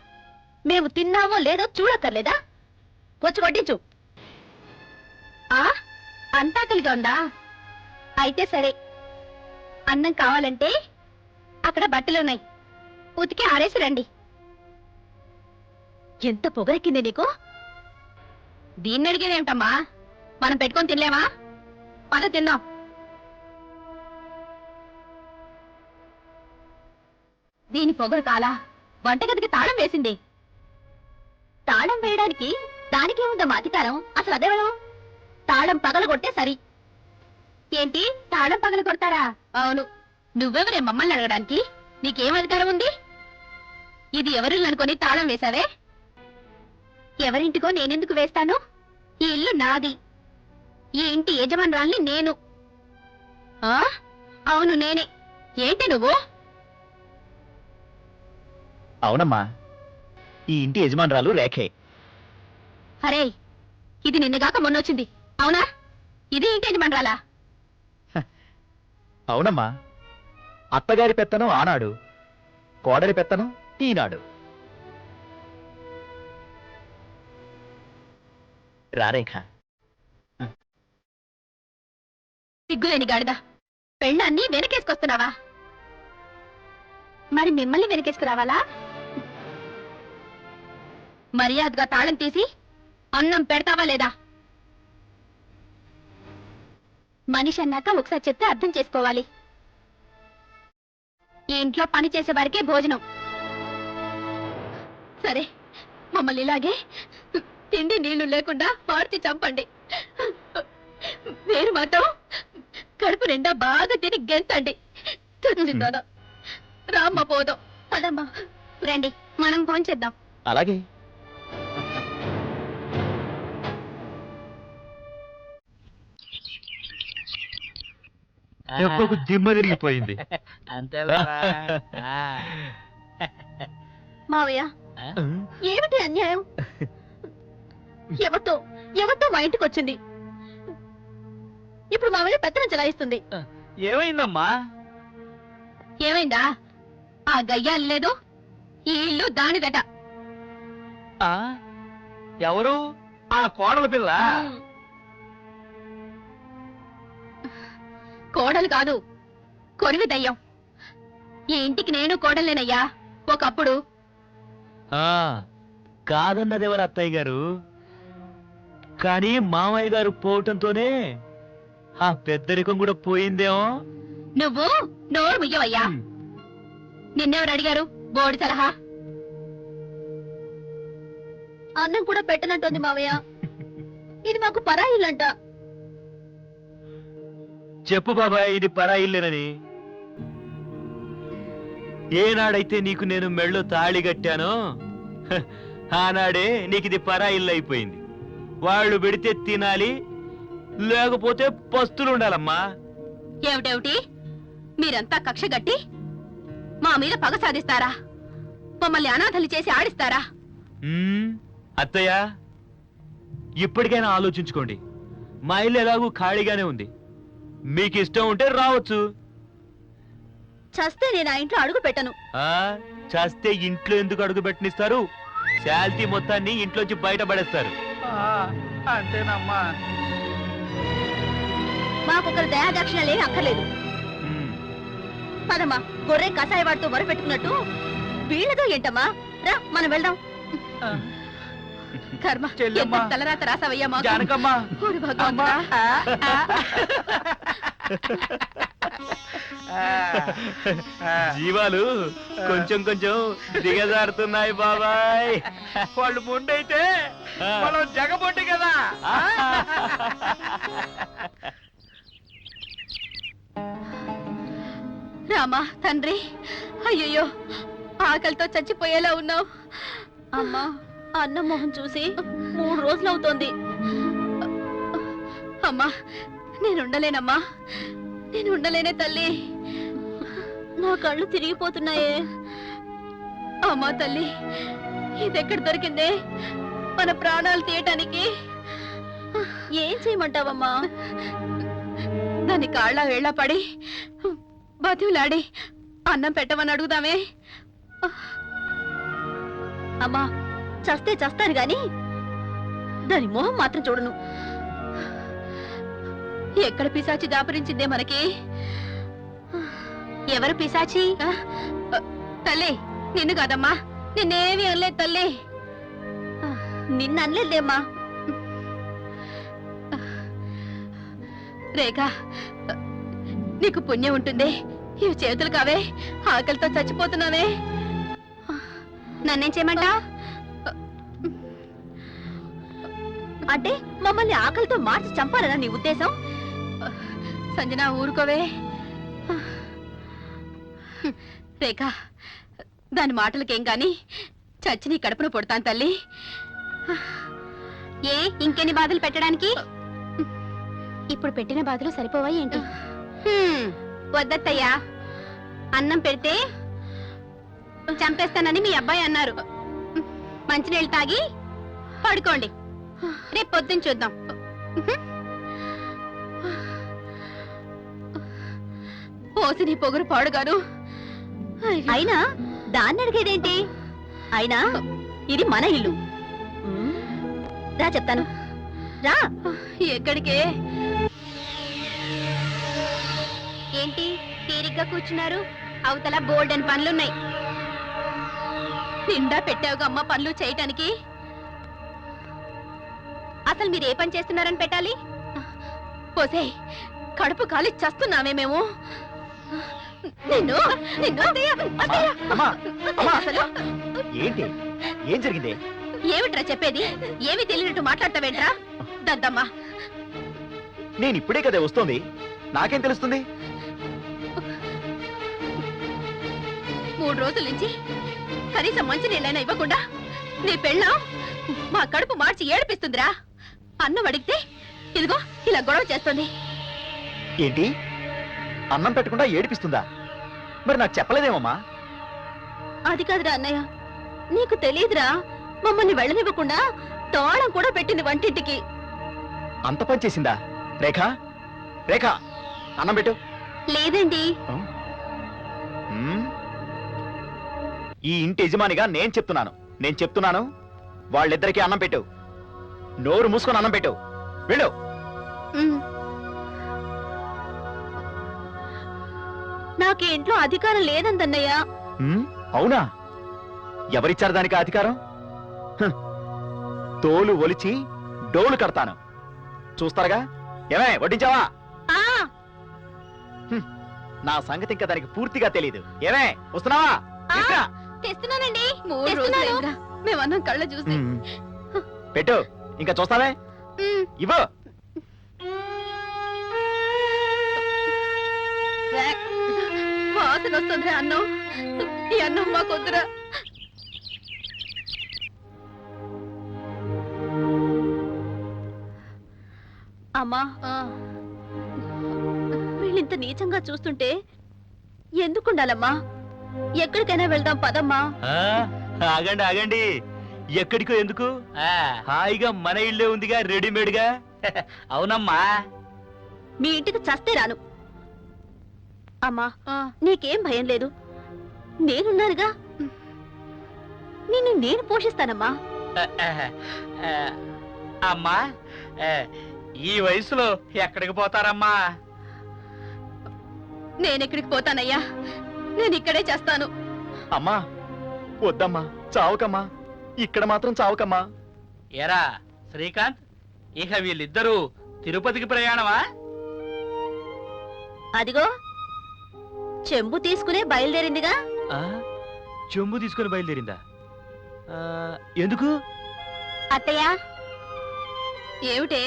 మేము తిన్నామో లేదో చూడక్కర్లేదా? వచ్చి కొట్టించు. అంతా కలిగా ఉందా? అయితే సరే, అన్నం కావాలంటే అక్కడ బట్టలున్నాయి, ఉతికి ఆరేసి రండి. ఎంత పొగరెక్కింది నీకు? దీన్ని అడిగేదేమిటమ్మా? మనం పెట్టుకొని తినలేమా? పద తిందాం. దీని పొగరు కాలా వంటగదికి తాళం వేసింది. తాళం వేయడానికి దానికి ఉందమ్మా అధికారం? అసలు అదేవడం? తాళం పగలగొట్టే సరి. ఏంటి, తాళం పగల కొడతారా? అవును. నువ్వెవరే మమ్మల్ని అడగడానికి? నీకేం అధికారం ఉంది? ఇది ఎవరిల్లు అనుకొని తాళం వేశావే? ఎవరింటికో నేనెందుకు వేస్తాను? ఈ ఇల్లు నాది. ఈ ఇంటి యజమానురాల్ని నేను. అవును, నేనే. ఏంటి నువ్వు? అవునమ్మా, ఈ ఇంటి యజమానురాలు రేఖే. అరే, ఇది నిన్నగాక మొన్నొచ్చింది, అవునా? ఇది ఇంటి యజమానురాలా? అవునమ్మా, అత్తగారి పెత్తనం ఆనాడు, కోడలి పెత్తనం ఈనాడు. రారేఖ. సిగ్గులేని గాడిద, పెళ్ళాన్ని వెనకేసుకొస్తున్నావా? మరి మిమ్మల్ని వెనకేసుకురావాలా? మర్యాదగా తాళం తీసి అన్నం పెడతావా లేదా? మనిషి అన్నాక ఒకసారి చెప్తే అర్థం చేసుకోవాలి. ఈ ఇంట్లో పని చేసే వారికే భోజనం. సరే, మమ్మల్ని ఇలాగే తిండి నీళ్లు లేకుండా పార్తి చంపండి. మీరు మాత్రం కడుపు నిండా బాగా తిని గెంతండి. తుంచిందా? రామ్మ పోదాం. పదమ్మా, రండి, మనం ఫోన్ చేద్దాం. అలాగే. దెబ్బకు దిమ్మ తిరిగిపోయింది. అంతే. మావయ్య, ఏమిటి అన్యాయం? ఎవరితో మా ఇంటికి వచ్చింది? ఇప్పుడు మావయ్య పెత్తనం చెలాయిస్తుంది. ఏమైందమ్మా? ఏమైందా? ఆ గయ్యాలు లేదు, ఈ ఇల్లు దానిదట. ఎవరు? ఆ కోడల పిల్ల? కోడలు కాదు, కొరివి దయ్యం. ఈ ఇంటికి నేను కోడలేనయ్యా ఒకప్పుడు. కాదన్నదేవరు అత్తయ్య గారు, కానీ మామయ్య గారు పోవటంతోనే ఆ పెద్దరికం కూడా పోయిందేమో. నువ్వు నోరు ముయ్యవయ్యా. నిన్నెవరు అడిగారు బోడి సలహా? అన్నం కూడా పెట్టనట్టుంది మావయ్య. ఇది మాకు పరాయిల్లంట. చెప్పు బాబాయ్, ఇది పరాయిల్లేనని. ఏనాడైతే నీకు నేను మెళ్ళో తాళి కట్టానో ఆనాడే నీకు ఇది పరాయిల్లు అయిపోయింది. వాళ్ళు పెడితే తినాలి, లేకపోతే పస్తులు ఉండాలమ్మా. ఏమిటేమిటి మీరంతా కక్ష గట్టి మా మీద పగ సాధిస్తారా? మమ్మల్ని అనాథలు చేసి ఆడిస్తారా? అత్తయ్య, ఇప్పటికైనా ఆలోచించుకోండి. మా ఇల్లు ఎలాగూ ఖాళీగానే ఉంది. మీకు ఇష్టం ఉంటే రావచ్చు. చస్తే నేను ఆ ఇంట్లో అడుగు పెట్టను. చేస్తే ఇంట్లో ఎందుకు అడుగు పెట్టనిస్తారు? శాల్తీ మొత్తాన్ని ఇంట్లోంచి బయట పడేస్తారు. అంతేనమ్మా. మాకొకరు దయాదక్షిణలేమి అక్కర్లేదు. పదమ్మా, గొర్రె కషాయ వాడితో మొర పెట్టుకున్నట్టు వీళ్ళతో ఏంటమ్మా? రా మనం వెళ్దాం. కర్మ, చెల్లెమ్మా. ఎంత తలరాత రాసావయ్యా మాకు. జానకమ్మా. ఓరి భగవంతుడా. జీవాలు కొంచెం కొంచెం దిగజారుతున్నాయి బాబాయ్. వాళ్ళు ముండైతే మనం జగబొట్టి కదా. రామా తండ్రి, అయ్యయ్యో ఆకలితో చచ్చిపోయేలా ఉన్నావు. అమ్మా, అన్నం మొహం చూసి 3 రోజులు అవుతోంది. అమ్మా, నేనుండలేనమ్మా, నేనుండలేనే తల్లి. నా కళ్ళు తిరిగిపోతున్నాయే. అమ్మా తల్లి, ఇదెక్కడ దొరికిందే మన ప్రాణాలు తీయటానికి? ఏం చేయమంటావమ్మా? దాని కాళ్ళ వేళ్ళ పడి బతిలాడి అన్నం పెట్టమని అడుగుదామే. అమ్మా, చస్తే చస్తాను గాని దాని మొహం మాత్రం చూడను. ఎక్కడ పిశాచి దాపరించిందే మనకి? ఎవరు పిశాచి? తల్లి, నిన్ను కాదమ్మా, నిన్నేమీ అనలేదు తల్లి. నిన్ను అనలేదేమ్మా. రేఖ, నీకు పుణ్యం ఉంటుంది. ఇవి చేతులు కావే, ఆకలితో చచ్చిపోతున్నావే. నన్నేం చేయమంటా? అంటే మమ్మల్ని ఆకలితో మార్చి చంపాలనా నీ ఉద్దేశం? సంజన, ఊరుకోవే. రేఖ, దాని మాటలకేం గాని చచ్చి నీ కడుపున పుడతాను తల్లి. ఏ ఇంకెన్ని బాధలు పెట్టడానికి? ఇప్పుడు పెట్టిన బాధలు సరిపోవా ఏంటి? వద్దత్తయ్యా, అన్నం పెడితే చంపేస్తానని మీ అబ్బాయి అన్నారు. మంచినీళ్ళు తాగి పడుకోండి, రేపు పొద్దున్న చూద్దాం. పోసి నీ పొగరు పాడుగాను. అయినా దాన్ని అడిగేదేంటి? అయినా ఇది మన ఇల్లు. రా చెప్తాను, రా. ఎక్కడికే? ఏంటి తీరిగ్గా కూర్చున్నారు? అవతల బోల్డెన్ పనులున్నాయి. నిండా పెట్టావుగా అమ్మ పనులు చేయటానికి. అసలు మీరు ఏ పని చేస్తున్నారని పెట్టాలి? పోసే, కడుపు కాలి చస్తున్నామే మేము. నిన్ను నిన్ను అసలు ఏంటి? ఏం జరిగింది? ఏమిట్రా చెప్పేది? ఏమి తెలియనట్టు మాట్లాడతావేంట్రా దద్దమ్మా? నేను ఇప్పుడే కదా వస్తోంది, నాకేం తెలుస్తుంది? 3 రోజుల నుంచి కనీసం మంచి నీళ్ళైనా ఇవ్వకుండా నీ పెళ్ళాం మా కడుపు మార్చి ఏడిపిస్తుందిరా. అన్నం అడిగితే ఇదిగో ఇలా గొడవ చేస్తుంది. ఏంటి? అన్నం పెట్టకుండా ఏడిపిస్తుందా? మరి నాకు చెప్పలేదేమమ్మా? అది కాదురా అన్నయ్య, నీకు తెలియదురా, మమ్మల్ని వెళ్ళనివ్వకుండా తాళం కూడా పెట్టింది వంటింటికి. అంత పని చేసిందా? రేఖ, రేఖ, అన్నం పెట్టు. లేదండి. ఉమ్. ఈ ఇంటి యజమానిగా నేను చెప్తున్నాను, వాళ్ళిద్దరికీ అన్నం పెట్టు. నోరు మూసుకొని అన్నం పెట్టు. వెళ్ళు. నాకు ఇంట్లో అధికారం లేదందన్నయ్య. అవునా? ఎవరిచ్చారు దానికి అధికారం? తోలు ఒలిచి డోలు కడతాను, చూస్తారుగా. ఏమే, వడ్డించావా? నా సంగతి ఇంకా దానికి పూర్తిగా తెలీదు. ఏమే, వస్తున్నావా? తెస్తున్నానండి. మేమన్నం కళ్ళ చూసి పెట్టు, ఇంకా చూస్తావే. ఇవ్వు. వాసన వస్తుందిరా అన్నం. ఈ అన్నం మాకొద్దురా. అమ్మా, వీళ్ళింత నీచంగా చూస్తుంటే ఎందుకుండాలమ్మా? ఎక్కడికైనా వెళ్దాం పదమ్మా. ఆగండి ఆగండి, ఎక్కడికో ఎందుకు? ఆ, హాయిగా మన ఇల్లే ఉందిగా రెడీమేడ్ గా. అవునమ్మా. మీ ఇంటికి చస్తే రాను. అమ్మా, నీకేం భయం లేదు, నేనున్నానుగా. నిన్ను నేను పోషిస్తానమ్మా. అమ్మా, ఈ వయసులో ఎక్కడికి పోతారమ్మా? నేనెక్కడికి పోతానయ్యా, నేను ఇక్కడే చేస్తాను. అమ్మా వద్దమ్మా, చావకమ్మా, ఇక్కడ మాత్రం చావకమ్మా. ఏరా శ్రీకాంత్, ఇక వీళ్ళిద్దరూ తిరుపతికి ప్రయాణమా? అదిగో చెంబు తీసుకునే బయలుదేరిందిగా. ఆ, చెంబు తీసుకొని బయలుదేరిందా? ఎందుకు? అత్తయ్య, ఏమిటే?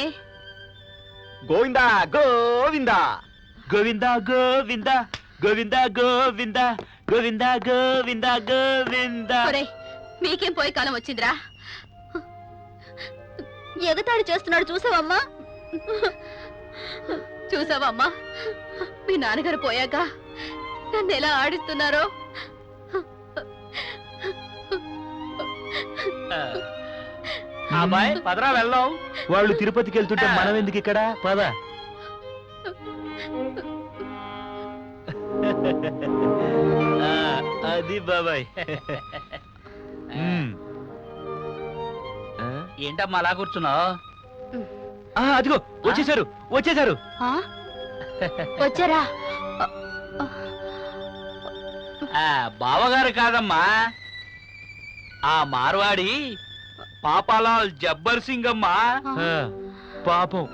గోవిందా గోవిందా. గోవిందా గోవిందా గోవిందా గోవిందా గోవిందా గోవిందా గోవిందా. ఒరేయ్, మీకేం పోయే కాలం వచ్చిందిరా? ఎగతాళి చేస్తున్నాడు చూసావమ్మా? చూసావమ్మా, మీ నాన్నగారు పోయాక నన్ను ఎలా ఆడిస్తున్నారో. అమ్మాయి పదరా వెళ్దాం. వాళ్ళు తిరుపతికి వెళ్తుంటే మనం ఎందుకు ఇక్కడ? పద. అది బాబాయ్. ఏంటమ్మా అలా కూర్చున్నావు? అదిగో వచ్చేసారు వచ్చేసారు. వచ్చారా? బావగారు కాదమ్మా, ఆ మార్వాడి పాపాలాల్ జబ్బర్ సింగ్ అమ్మా. పాపం,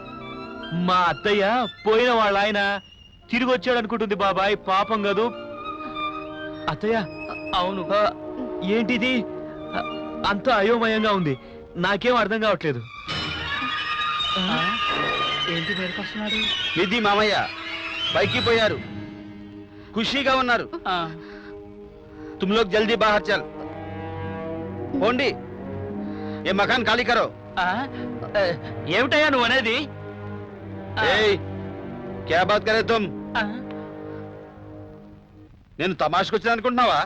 మా అత్తయ్య పోయిన వాళ్ళ ఆయన తిరిగి వచ్చాడు అనుకుంటుంది బాబాయ్. పాపం కాదు అత్తయ్య. అవును. ఏంటిది? అంతా అయోమయంగా ఉంది, నాకేం అర్థం కావట్లేదు. ఏంటి పేరుకొస్తున్నాడు? ఇది మామయ్య పైకి పోయారు, ఖుషీగా ఉన్నారు. तुम लोग जल्दी बाहर चल. పోండి, ఏ మకాన్ ఖాళీ కరో. ఏమిటయ్యా నువ్వు అనేది? క్యా బాత్ కరే తుమ్? నేను తమాషకొచ్చిన అనుకుంటున్నావా?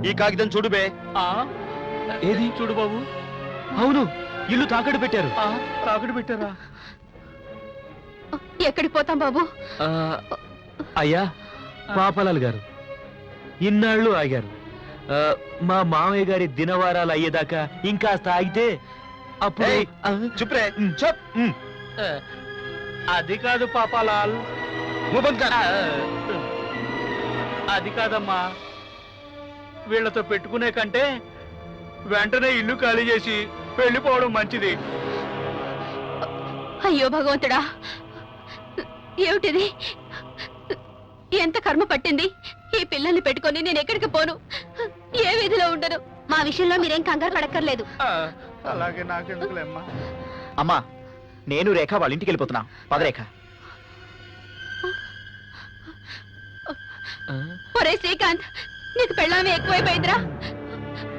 ఈ కాగితం చూడు బే. ఏది? చూడు బాబు. అవును, ఇల్లు తాకట్టు పెట్టారు. తాకట్టు పెట్టారా? ఎక్కడికి పోతాం బాబు? అయ్యా పాపాలాల్ గారు, ఇన్నాళ్ళు ఆగారు. మా మామయ్య గారి దినవారాలు అయ్యేదాకా ఇంకాస్త ఆగితే అప్పుడు. చుప్రే, చెప్. అది కాదు పాపాలాల్, ముహ్ బంద్ కర్. అది కాదమ్మా, వీళ్ళతో పెట్టుకునే కంటే వెంటనే ఇల్లు ఖాళీ చేసి వెళ్ళిపోవడం మంచిది. అయ్యో భగవంతుడా, ఏమిటిది? ఎంత కర్మ పట్టింది? ఈ పిల్లల్ని పెట్టుకొని నేను ఎక్కడికి పోను, ఏ వీధిలో ఉండను. మా విషయంలో మీరేం కంగారు పడక్కర్లేదు. అలాగే నాకెందుకులేమ్మా. అమ్మా, నేను రేఖ వాళ్ళ ఇంటికి వెళ్ళిపోతున్నా. పద రేఖ. ఒరే శ్రీకాంత్, నీకు పెళ్ళామే ఎక్కువైపోయిందిరా.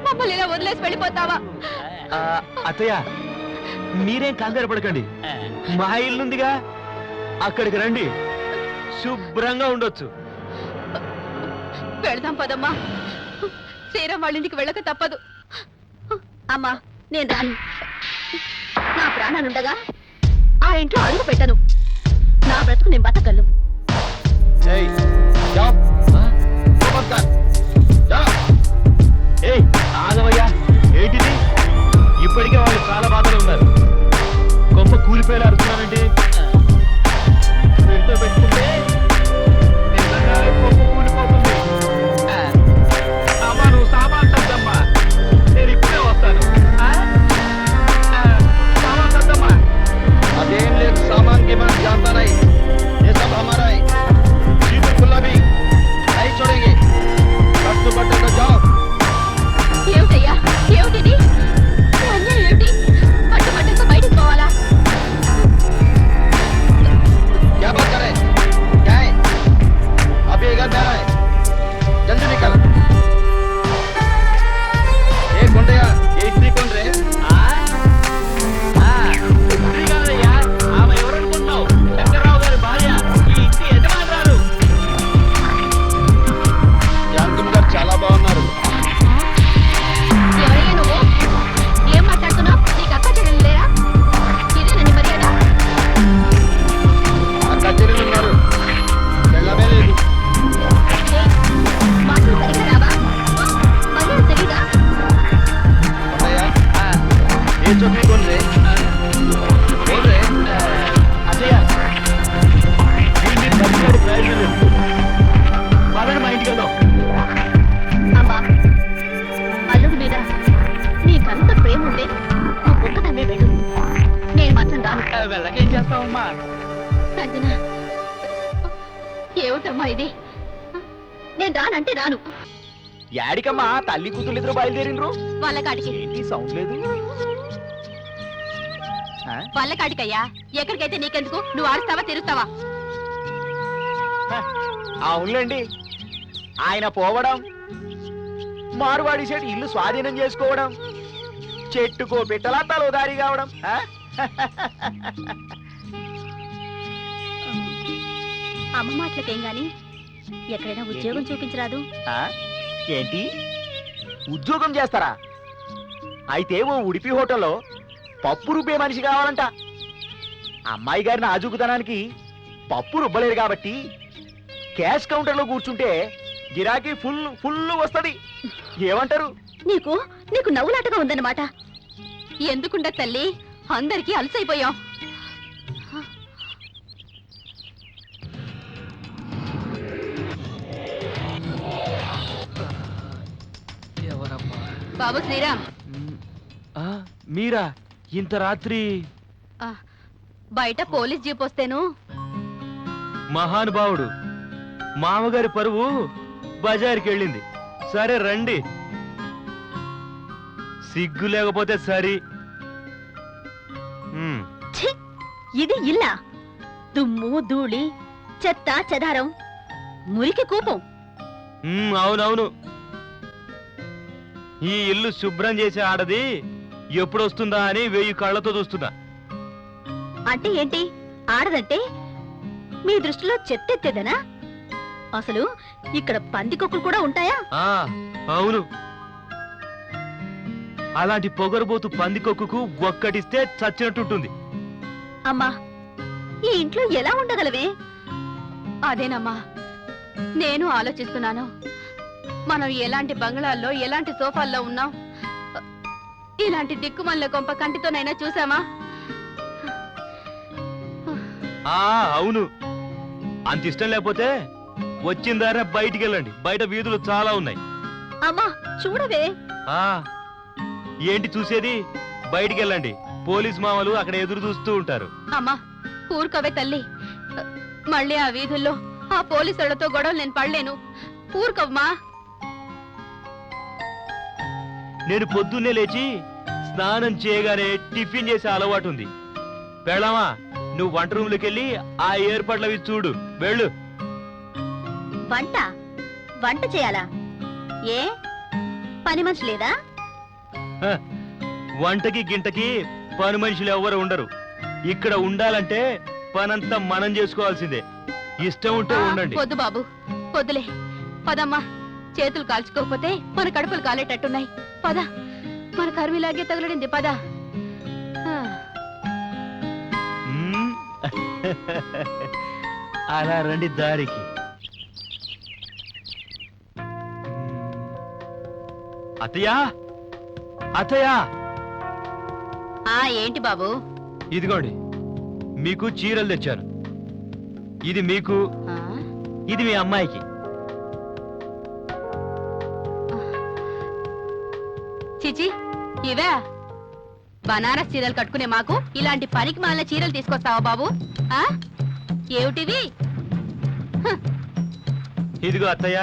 మమ్మల్ని ఇలా వదిలేసి వెళ్ళిపోతావా? అత్తయ్య, మీరేం కంగారు పడకండి, మా ఇల్లుందిగా, అక్కడికి రండి, శుభ్రంగా ఉండొచ్చు. వెళదాం పదమ్మా, శ్రీరామ్ వాళ్ళ ఇంటికి వెళ్ళక తప్పదు. అమ్మా, నేను రాను. నా ప్రాణాలుండగా ఆ ఇంట్లో అడుగు పెట్టను. నా బ్రతుకు నేను బతకలను. ఆగవయ్యా, ఏంటిది? ఇప్పటికే వాళ్ళు చాలా బాధలు ఉన్నారు. గొప్ప కూలిపోయేలా అరుస్తున్నానంటే వీళ్ళతో పెట్టుకుంటే నిజంగా గొప్ప కూలిపోతుంది. అమ్మా, నువ్వు సామాన్ సర్దమ్మా, నేను ఇప్పుడే వస్తాను. సామాన్ సర్దమ్మా. అదేం లేదు, సామాన్ కి మనం జాంతా నహీ, ये सब हमारा है. चीज़ें खुला भी नहीं छोड़ेंगे. कट्टू बट्टे तो जाओ. ఏమిటయ్యా, ఏమిటిది? అన్యాయం ఏమిటి? పట్టుబట్టంతో బయటికి పోవాలా? చేస్తావమ్మా? అంజనా, ఏమిటమ్మా ఇది? నేను రానంటే రాను. యాడికమ్మా తల్లి కూతురు ఇద్దరు బయలుదేరిండ్రు? వాళ్ళ కాడికి. ఏంటి సౌండ్ లేదు? ఆ? వాళ్ళ కాడికయ్యా. ఎక్కడికైతే నీకెందుకు? నువ్వు ఆడుస్తావా తిరుగుతావా? అవునులేండి, ఆయన పోవడం, మారువాడి సెట్ ఇల్లు స్వాధీనం చేసుకోవడం, చెట్టుకో పెట్టలా తలోదారి కావడం. ఆ? అమ్మ మాటలకేం గాని ఎక్కడైనా ఉద్యోగం చూపించరాదు? ఆ? ఏంటి ఉద్యోగం చేస్తారా? అయితే ఓ ఉడిపి హోటల్లో పప్పు రుబ్బే మనిషి కావాలంట. అమ్మాయి గారిని ఆజుకుతనానికి పప్పు రుబ్బలేరు కాబట్టి క్యాష్ కౌంటర్లో కూర్చుంటే గిరాకీ ఫుల్ ఫుల్ వస్తది. ఏమంటారు? నీకు నీకు నవ్వులాటగా ఉందన్నమాట. ఎందుకుండ తల్లి, అందరికీ అలసైపోయాం. ఎవరమ్మా? బాబు శ్రీరామ్, మీరా ఇంత రాత్రి? ఆ, బయట పోలీస్ జీప్ వస్తేను. మహానుభావుడు, మామగారి పరువు బజార్కి వెళ్ళింది. సరే రండి. సిగ్గు లేకపోతే సరి. ఛీ! ఇది ఇల్లా? దుమ్ము ధూళి, చెత్త చెదారం, మురికి కూపం. అవునవును, ఈ ఇల్లు శుభ్రం చేసే ఆడది ఎప్పుడొస్తుందా అని 1000 కళ్ళతో చూస్తున్నా. అంటే ఏంటి? ఆడదంటే మీ దృష్టిలో చెత్తెత్తేదనా? అసలు ఇక్కడ పందికొక్కులు కూడా ఉంటాయా? అవును, అలాంటి పొగరబోతు పందికొక్కుకు ఒక్కటిస్తే చచ్చినట్టుంటుంది. అమ్మా, ఈ ఇంట్లో ఎలా ఉండగలవే? అదేనమ్మా నేను ఆలోచిస్తున్నాను. మనం ఎలాంటి బంగ్లాల్లో, ఎలాంటి సోఫాల్లో ఉన్నాం? ఇలాంటి దిక్కుమల్ల కొంప కంటితోనైనా చూసామా? అవును, అంత ఇష్టం లేకపోతే వచ్చిందారా బయటికి వెళ్ళండి. బయట వీధులు చాలా ఉన్నాయి. అమ్మా చూడవే. ఏంటి చూసేది? బయటికి వెళ్ళండి, పోలీస్ మామలు అక్కడ ఎదురు చూస్తూ ఉంటారు. అమ్మా ఊరుకోవే తల్లి, మళ్ళీ ఆ వీధుల్లో ఆ పోలీసులతో గొడవలు నేను పడలేను. ఊరుకోమ్మా. నేను పొద్దున్నే లేచి స్నానం చేయగానే టిఫిన్ చేసే అలవాటు ఉంది. పెళ్ళామా, నువ్వు వంట రూమ్లోకి వెళ్ళి ఆ ఏర్పాట్లవి చూడు. వెళ్ళు. వంట వంట చేయాలా? ఏ పని మనిషి లేదా? హ, వంటకి గింటకి పని మనుషులు ఎవ్వరు ఉండరు. ఇక్కడ ఉండాలంటే పనంతా మనం చేసుకోవాల్సిందే. ఇష్టం ఉంటే ఉండండి. వద్దు బాబు, వద్దులే. పదమ్మా, చేతులు కాల్చుకోకపోతే మన కడుపులు కాలేటట్టున్నాయి. పద, మన కర్మిలాగే తగలడింది. పద. మ్మ్. అలా రండి దారికి. అత్తయ్యా, అత్తయ్యా, ఏంటి బాబు? ఇదిగోండి, మీకు చీరలు తెచ్చాను. ఇది మీకు, ఇది మీ అమ్మాయికి. చిచి, ఇవే బనారస్ చీరలు కట్టుకునే మాకు ఇలాంటి పనికి మాలిన చీరలు తీసుకొస్తావా బాబు? ఏమిటివి? ఇదిగో అత్తయ్య,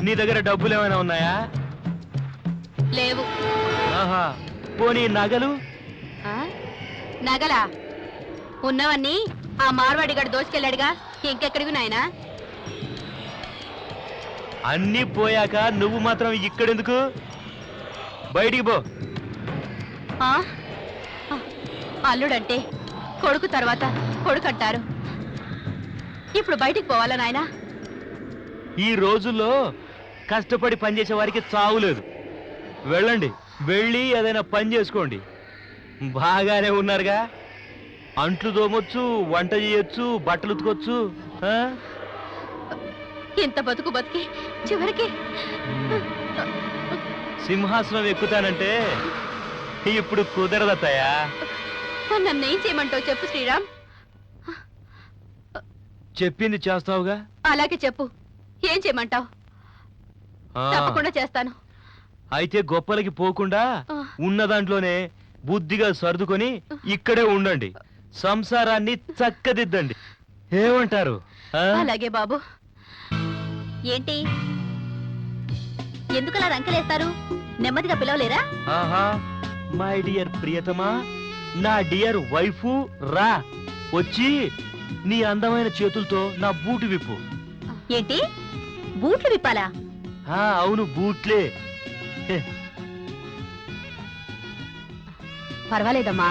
నీ దగ్గర డబ్బులు ఏమైనా ఉన్నాయా? లేవు. ఆహా, పోనీ నగలు? నగలా? ఉన్నవన్నీ ఆ మార్వాడి గడు దోచుకెళ్ళాడుగా, ఇంకెక్కడివి నాయనా? అన్నీ పోయాక నువ్వు మాత్రం ఇక్కడెందుకు? బయటికి పో. అల్లుడంటే కొడుకు తర్వాత కొడుకు అంటారు. ఇప్పుడు బయటికి పోవాలా నాయనా? ఈ రోజుల్లో కష్టపడి పనిచేసే వారికి చావు లేదు. వెళ్ళండి, వెళ్ళి ఏదైనా పని చేసుకోండి. బాగానే ఉన్నారుగా, అంట్లు తోమొచ్చు, వంట చేయొచ్చు, బట్టలు ఉతుకొచ్చు. ఇంత బతుకు బతికి చివరికి సింహాసనం ఎక్కుతానంటే ఇప్పుడు కుదరదత్తయ్యా. నన్ను ఏం చేయమంటావు చెప్పు శ్రీరామ్. చెప్పింది చేస్తావుగా. అలాగే చెప్పు, ఏం చేయమంటావు? తప్పకుండా చేస్తాను. అయితే గొప్పలకి పోకుండా ఉన్న దాంట్లోనే బుద్ధిగా సర్దుకొని ఇక్కడే ఉండండి. సంసారాన్ని చక్కదిద్దండి. ఏమంటారు ఆ? అలాగే బాబు. ఏంటి ఎందుకలా రంకెలేస్తారు? నెమ్మదిగా పిలవలేరా? ఆహా మై డియర్ ప్రియతమా, నా డియర్ వైఫ్, రా వచ్చి నీ అందమైన చేతులతో నా బూటు విప్పు. ఏంటి బూట్లు విప్పాలా? అవును బూట్లే. హె, పర్వాలేదమ్మా,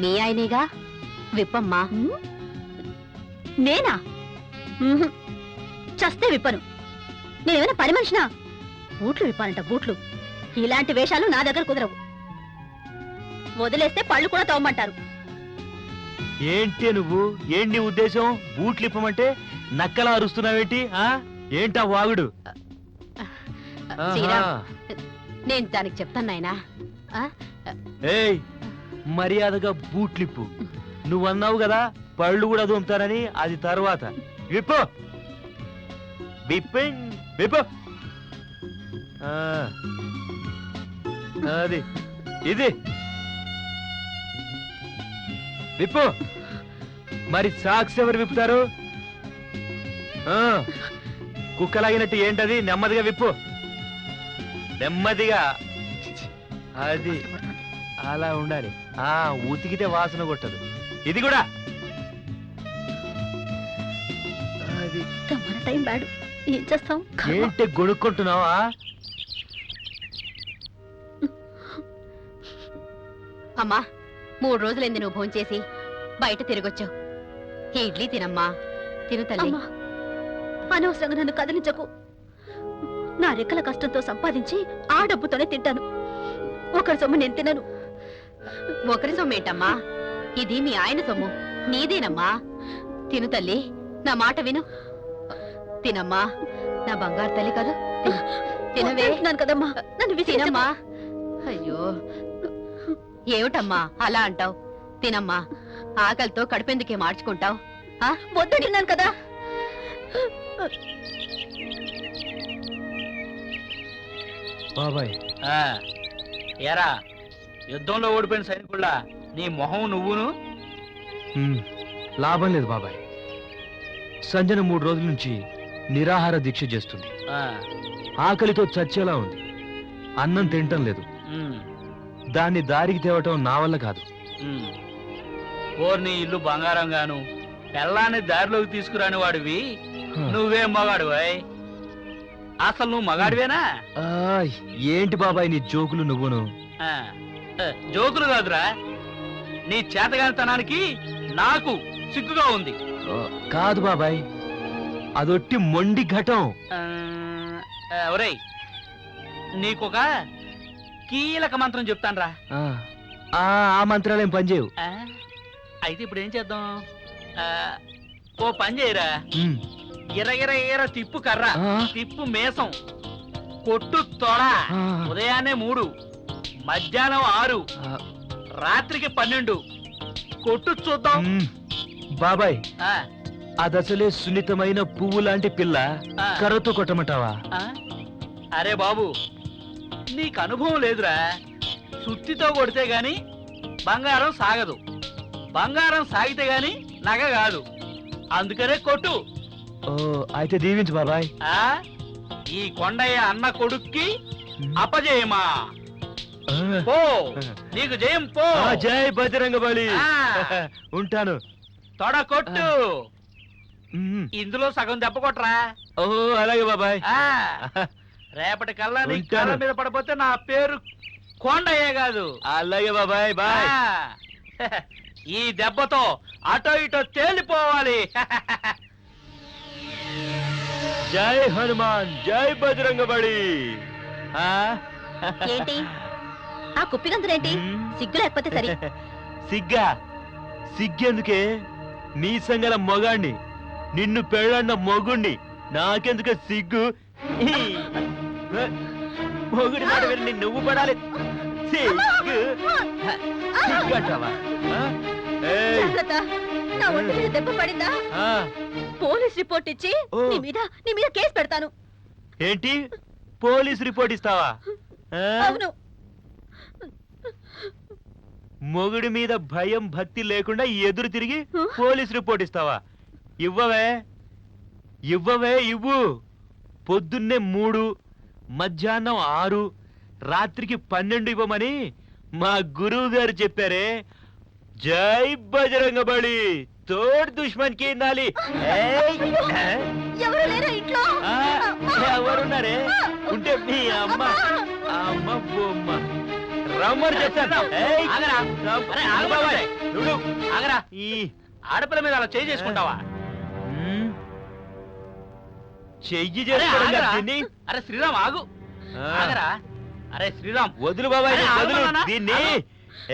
నీ ఆయనేగా, విప్పమ్మా. నేనా? ఉహుం. చస్తే విప్పను. నేనేమైనా పని మనిషినా? బూట్లు విప్పాలంట, బూట్లు. ఇలాంటి వేషాలు నా దగ్గర కుదరవు. వదిలేస్తే పళ్ళు కూడా తవ్వమంటారు. ఏంటి నువ్వు, ఏంటి నీ ఉద్దేశం? బూట్లు ఇప్పమంటే నక్కలా అరుస్తున్నావేంటి? ఏంటా వాగుడు? శ్రీరామ్, ఆహా. నేను దానికి చెప్తాను నాయనా. ఏయ్ మర్యాదగా బూట్లిప్పు. నువ్వన్నావు కదా పళ్ళు కూడా దొంతారని, అది తర్వాత. విప్పు విప్పు విప్పు. అది ఇది విప్పు. మరి సాక్స్ ఎవరు విప్పుతారు? కుక్కలాగినట్టు ఏంటది? నెమ్మదిగా విప్పు, నెమ్మదిగా. అది అలా ఉండాలి. ఉతికితే వాసన కొట్టదు. ఇది కూడా అది. మన టైం బ్యాడ్, ఏం చేస్తాం? ఏంటి గొడుక్కుంటున్నావా? అమ్మా, 3 రోజులైంది నువ్వు భోంచేసి బయట తిరగొచ్చావు. ఈ ఇడ్లీ తినమ్మా, తిను తల్లి. అనవసరంగా నన్ను కదిలించకు. నా రెక్కల కష్టంతో సంపాదించి ఆ డబ్బుతోనే తింటాను. ఒకరి సొమ్ము నేను తినను. ఒకరి సొమ్ము ఏంటమ్మా? ఇది మీ ఆయన సొమ్ము, నీదేనమ్మా. తిను తల్లి, నా మాట విను. తినమ్మా, నా బంగారు తల్లి కదా. తినవే కదమ్మా, నన్ను తినమ్మా. అయ్యో ఏమిటమ్మా అలా అంటావు? తినమ్మా, ఆకలితో కడుపెందుకే మార్చుకుంటావు? వద్దంటున్నాను కదా. బాబాయ్, ఏరా, యుద్ధంలో ఓడిపోయిన సైనికుల్లా నీ మొహం నువ్వును. లాభం లేదు బాబాయ్. సంజన 3 రోజుల నుంచి నిరాహార దీక్ష చేస్తుంది. ఆకలితో చచ్చేలా ఉంది. అన్నం తింటం లేదు. దాన్ని దారికి తేవటం నా వల్ల కాదు. నీ ఇల్లు బంగారం గాను, పెళ్ళాన్ని దారిలోకి తీసుకురాని వాడివి నువ్వేం మగాడివాయ్? అసలు నువ్వు మగాడివేనా? ఏంటి బాబాయ్ నీ జోకులు నువ్వును? జోకులు కాదురా, నీ చేతగానితనానికి నాకు సిగ్గుగా ఉంది. కాదు బాబాయ్, అదొట్టి మొండి ఘటం. ఒరేయ్, నీకొక కీలక మంత్రం చెప్తానురా. ఆ మంత్రాలేం పనిచేయవు. అయితే ఇప్పుడు ఏం చేద్దాం? ఓ పని చేయరా, ఇర తిప్పు కర్ర, తిప్పు మేసం, కొట్టు తొడ. ఉదయాన్నే 3, మధ్యాహ్నం 6, రాత్రికి 12 కొట్టు చూద్దాం. బాబాయ్, అదసలే సున్నితమైన పువ్వు లాంటి పిల్ల, కర్రతో కొట్టమంటావా? అరే బాబు, నీకు అనుభవం లేదురా. సుత్తితో కొడితే గాని బంగారం సాగదు, బంగారం సాగితే గాని నగ కాదు. అందుకనే కొట్టు. అయితే దీవించు బాబాయ్. ఈ కొండయ్య అన్న కొడుక్కి అపజయమా? పో, నీకు జయం. పో. జై బజరంగబలి. ఉంటాను. తొడ కొట్టు. ఇందులో సగం దెబ్బ కొట్టరా. అలాగే బాబాయ్. రేపటి కల్లా నీ కళ్ళ మీద పడిపోతే నా పేరు కొండయ్యే కాదు. అలాగే బాబాయ్. బాయ్. ఈ దెబ్బతో అటో ఇటో తేలిపోవాలి. జై హనుమాన్, జై బజరంగబలి. ఏంటి ఆ కుప్పిగంతులేంటి? సిగ్గు లేకపోతే సరే. సిగ్గా? సిగ్గెందుకే? నీ సంగల మొగాణ్ణి, నిన్ను పెళ్ళన్న మొగుణ్ణి, నాకెందుకు సిగ్గు? మొగుడి మాట విని నువ్వు పడాలి. సిగ్గు సిగ్గంటావా? నా ఒంటి మీద దెబ్బ పడిందా? పోలీస్ రిపోర్ట్ ఇచ్చి నీ మీద కేసు పెడతాను. ఏంటి పోలీస్ రిపోర్ట్ ఇస్తావా? అవును. మొగుడి మీద భయం భక్తి లేకుండా ఎదురు తిరిగి పోలీస్ రిపోర్ట్ ఇస్తావా? ఇవ్వవే ఇవ్వు. పొద్దున్నే 3, మధ్యాహ్నం 6, రాత్రికి 12 ఇవ్వమని మా గురువు గారు చెప్పారే. జై బజరంగబలి, తోడు దుష్మన్ కి నాలి. ఎవరు లేరా ఇంట్లో? ఎవరున్నారే? ఉంటే మీ అమ్మ బొమ్మ రమ్మని చెప్తాను. ఆగరా. అరే, ఆగు బాబాయ్. ఆగరా. ఈ ఆడపిల్ల మీద అలా చేయి చేసుకుంటావా? చెయ్యి అరే, చేసుకోవడం ఆగరా. కాదు దీన్ని. అరే శ్రీరామ్ ఆగు. ఆ. ఆగరా. అరే శ్రీరామ్ వదులు బాబాయ్, అరే, వదులు ఆగు నాన్న. దీన్ని. ఆగు.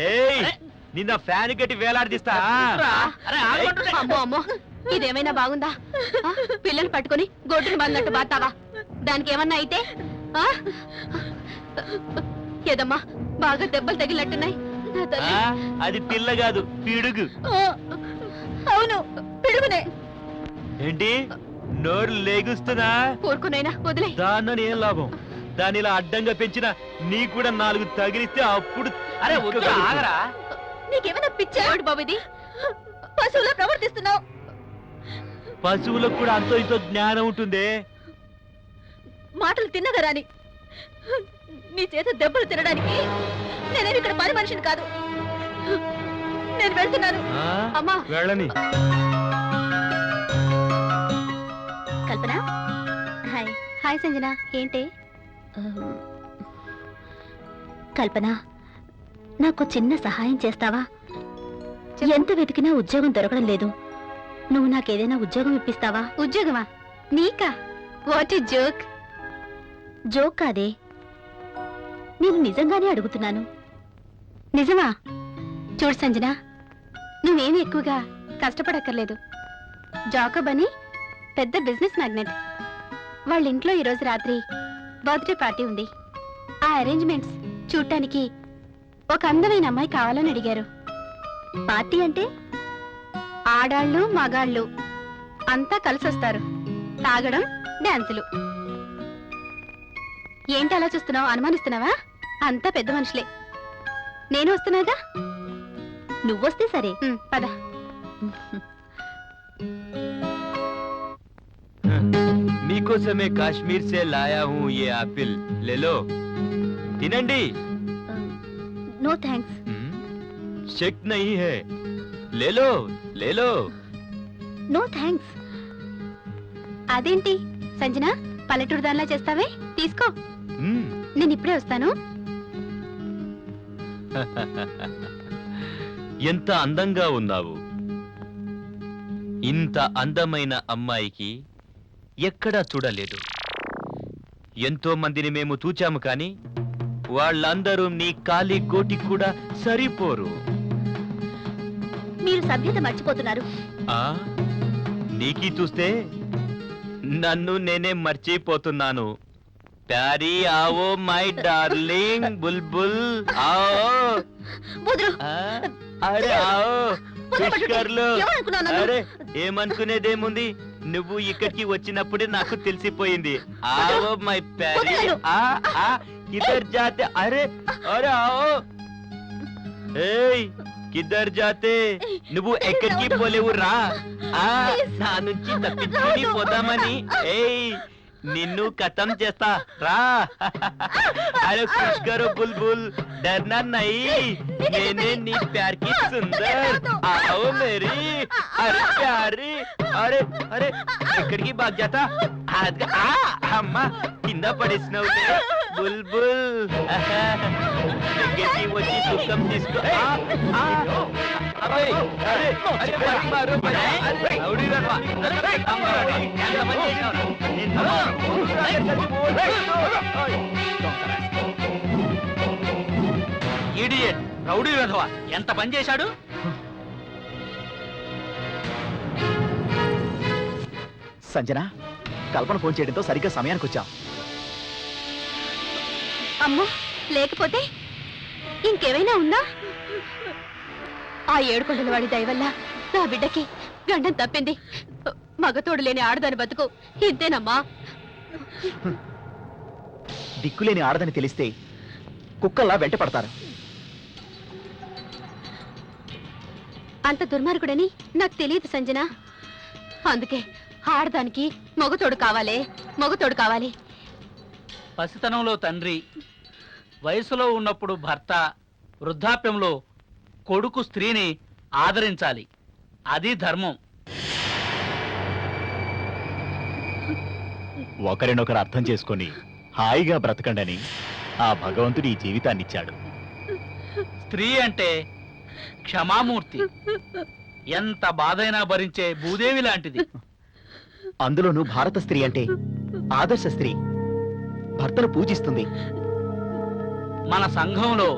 ఏయ్ అరే. నిన్న ఫ్యాన్ కట్టి వేలాడదీస్తా. రా. అరే ఆగమంటుంటే. అమ్మో అమ్మో, ఇదేమైనా బాగుందా? ఆ, పిల్లలు పట్టుకొని గొడ్డును బందట్టు బాతావా? దానికి ఏమన్నా అయితే ఆ? ఏదమ్మా, బాగా దెబ్బలు తగిలినట్టున్నాయి. నా తల్లి. అది పిల్ల కాదు, పిడుగు. ఆ, అవును, పిడుగునే. ఏంటి నోరు లేగుస్తున్నా? ఊరుకునైనా వదిలే. దాన్ని ఏం లాభం? దాని ఇలా అడ్డంగా పెంచిన నీ కూడా 4 తగిలిస్తే అప్పుడు అరే వద్దు ఆగరా. నీకేమైనా పిచ్చా బాబు? ఇది పశువులా ప్రవర్తిస్తున్నావు. పశువులకు కూడా అంతో ఇంతో జ్ఞానం ఉంటుంది. మాటలు తిన్నగరాని నీ చేత దెబ్బలు తినడానికి నేనేమి ఇక్కడ పని మనిషిని కాదు. నేను వెళ్తున్నాను. ఆ? అమ్మా. వెళ్ళని. కల్పన. హాయ్. హాయ్ సంజన. ఏంటి? కల్పన, నాకు చిన్న సహాయం చేస్తావా? ఎంత వెతికినా ఉద్యోగం దొరకడం లేదు. నువ్వు నాకేదైనా ఉద్యోగం ఇప్పిస్తావా? ఉద్యోగమా? నీకా? What is joke? జోక్ కాదే, నేను నిజంగానే అడుగుతున్నాను. నిజమా? చూడు సంజన, నువ్వేమీ ఎక్కువగా కష్టపడక్కర్లేదు. జాకబ్ అని పెద్ద బిజినెస్ మ్యాగ్నెట్. వాళ్ళ ఇంట్లో ఈరోజు రాత్రి బర్త్డే పార్టీ ఉంది. ఆ అరేంజ్మెంట్స్ చూడటానికి ఒక అందమైన అమ్మాయి కావాలని అడిగారు. పార్టీ అంటే ఆడాళ్ళు మగాళ్ళు అంతా కలిసొస్తారు. తాగడం, డాన్సులు. ఏంటి అలా చూస్తున్నావు? అనుమానిస్తున్నావా? అంతా పెద్ద మనుషులే. నేను వస్తున్నాగా. నువ్వొస్తే సరే. పద. మీకోసమే కాశ్మీర్ సే లాయా హూ ఏ ఆపిల్ లేలో. తినండి. No thanks. షక్ నహీ హై. లేలో లేలో. No thanks. అదేంటి సంజన, పల్లెటూరు దానిలా చేస్తావే? తీసుకో. నేను ఇప్పుడే వస్తాను. ఎంత అందంగా ఉన్నావు. ఇంత అందమైన అమ్మాయికి ఎక్కడా చూడలేదు. ఎంతో మందిని మేము చూచాము కానీ వాళ్ళందరూ నీ కాలి గోటి కూడా సరిపోరు. మీరు సభ్యత మర్చిపోతున్నారు. ఆ నీకీ చూస్తే నన్ను నేనే మర్చిపోతున్నాను. ప్యారీ ఆవో మై డార్లింగ్ బుల్బుల్ ఆవో. ఆ, అరే ఆవో పుష్కర్లు. అరే ఏమనుకునేదేముంది, నువ్వు ఇక్కడికి వచ్చినప్పుడే నాకు తెలిసిపోయింది. ఆవో మై ప్యారీ. కిధర్ జాతే? అరే అరే ఆవో. ఏయ్ కిధర్ జాతే? నువ్వు ఎక్కడికి పోలేవు రా. నా నుంచి తప్పించుకుని పోదామని. ఏయ్ నిన్ను ఖతం చేస్తా రా. అరే పుష్కర్ బుల్బుల్ डरना नहीं, मैंने नी प्यार की सुंदर आओ मेरी अरे प्यारी. अरे अरे ఎక్కడికి బాగ్ జాతా? అమ్మా కింద పడేసినావు బుల్బుల్. దగ్గరికి వచ్చి సుఖం తీసుకో. ఇడియట్ రౌడీ వెధవ ఎంత పని చేశాడు. సంజన, కల్పన ఫోన్ చేయడంతో సరిగ్గా సమయానికి వచ్చాం. అమ్మో, లేకపోతే ఇంకేమైనా ఉందా? ఆ ఏడుకొండల వాడి దయ వల్ల నా బిడ్డకి గండం తప్పింది. మగతోడు లేని ఆడదాని బతుకు ఇంతేనమ్మా. దిక్కులేని ఆడదని తెలిస్తే కుక్కల్లా వెంట పడతారు. అంత దుర్మార్గుడని నాకు తెలియదు సంజన. అందుకే ఆడదానికి మగతోడు కావాలి, మగతోడు కావాలి. పసితనంలో తండ్రి, వయసులో ఉన్నప్పుడు భర్త, వృద్ధాప్యంలో కొడుకు స్త్రీని ఆదరించాలి. అది ధర్మం. ఒకరినొకరు అర్థం చేసుకొని హాయిగా బ్రతకండని ఆ భగవంతుడు ఈ జీవితాన్నిచ్చాడు. స్త్రీ అంటే క్షమామూర్తి, ఎంత బాధైనా భరించే భూదేవి లాంటిది. అందులోనూ భారత స్త్రీ అంటే ఆదర్శ స్త్రీ, భర్తను పూజిస్తుంది. మన సంఘంలో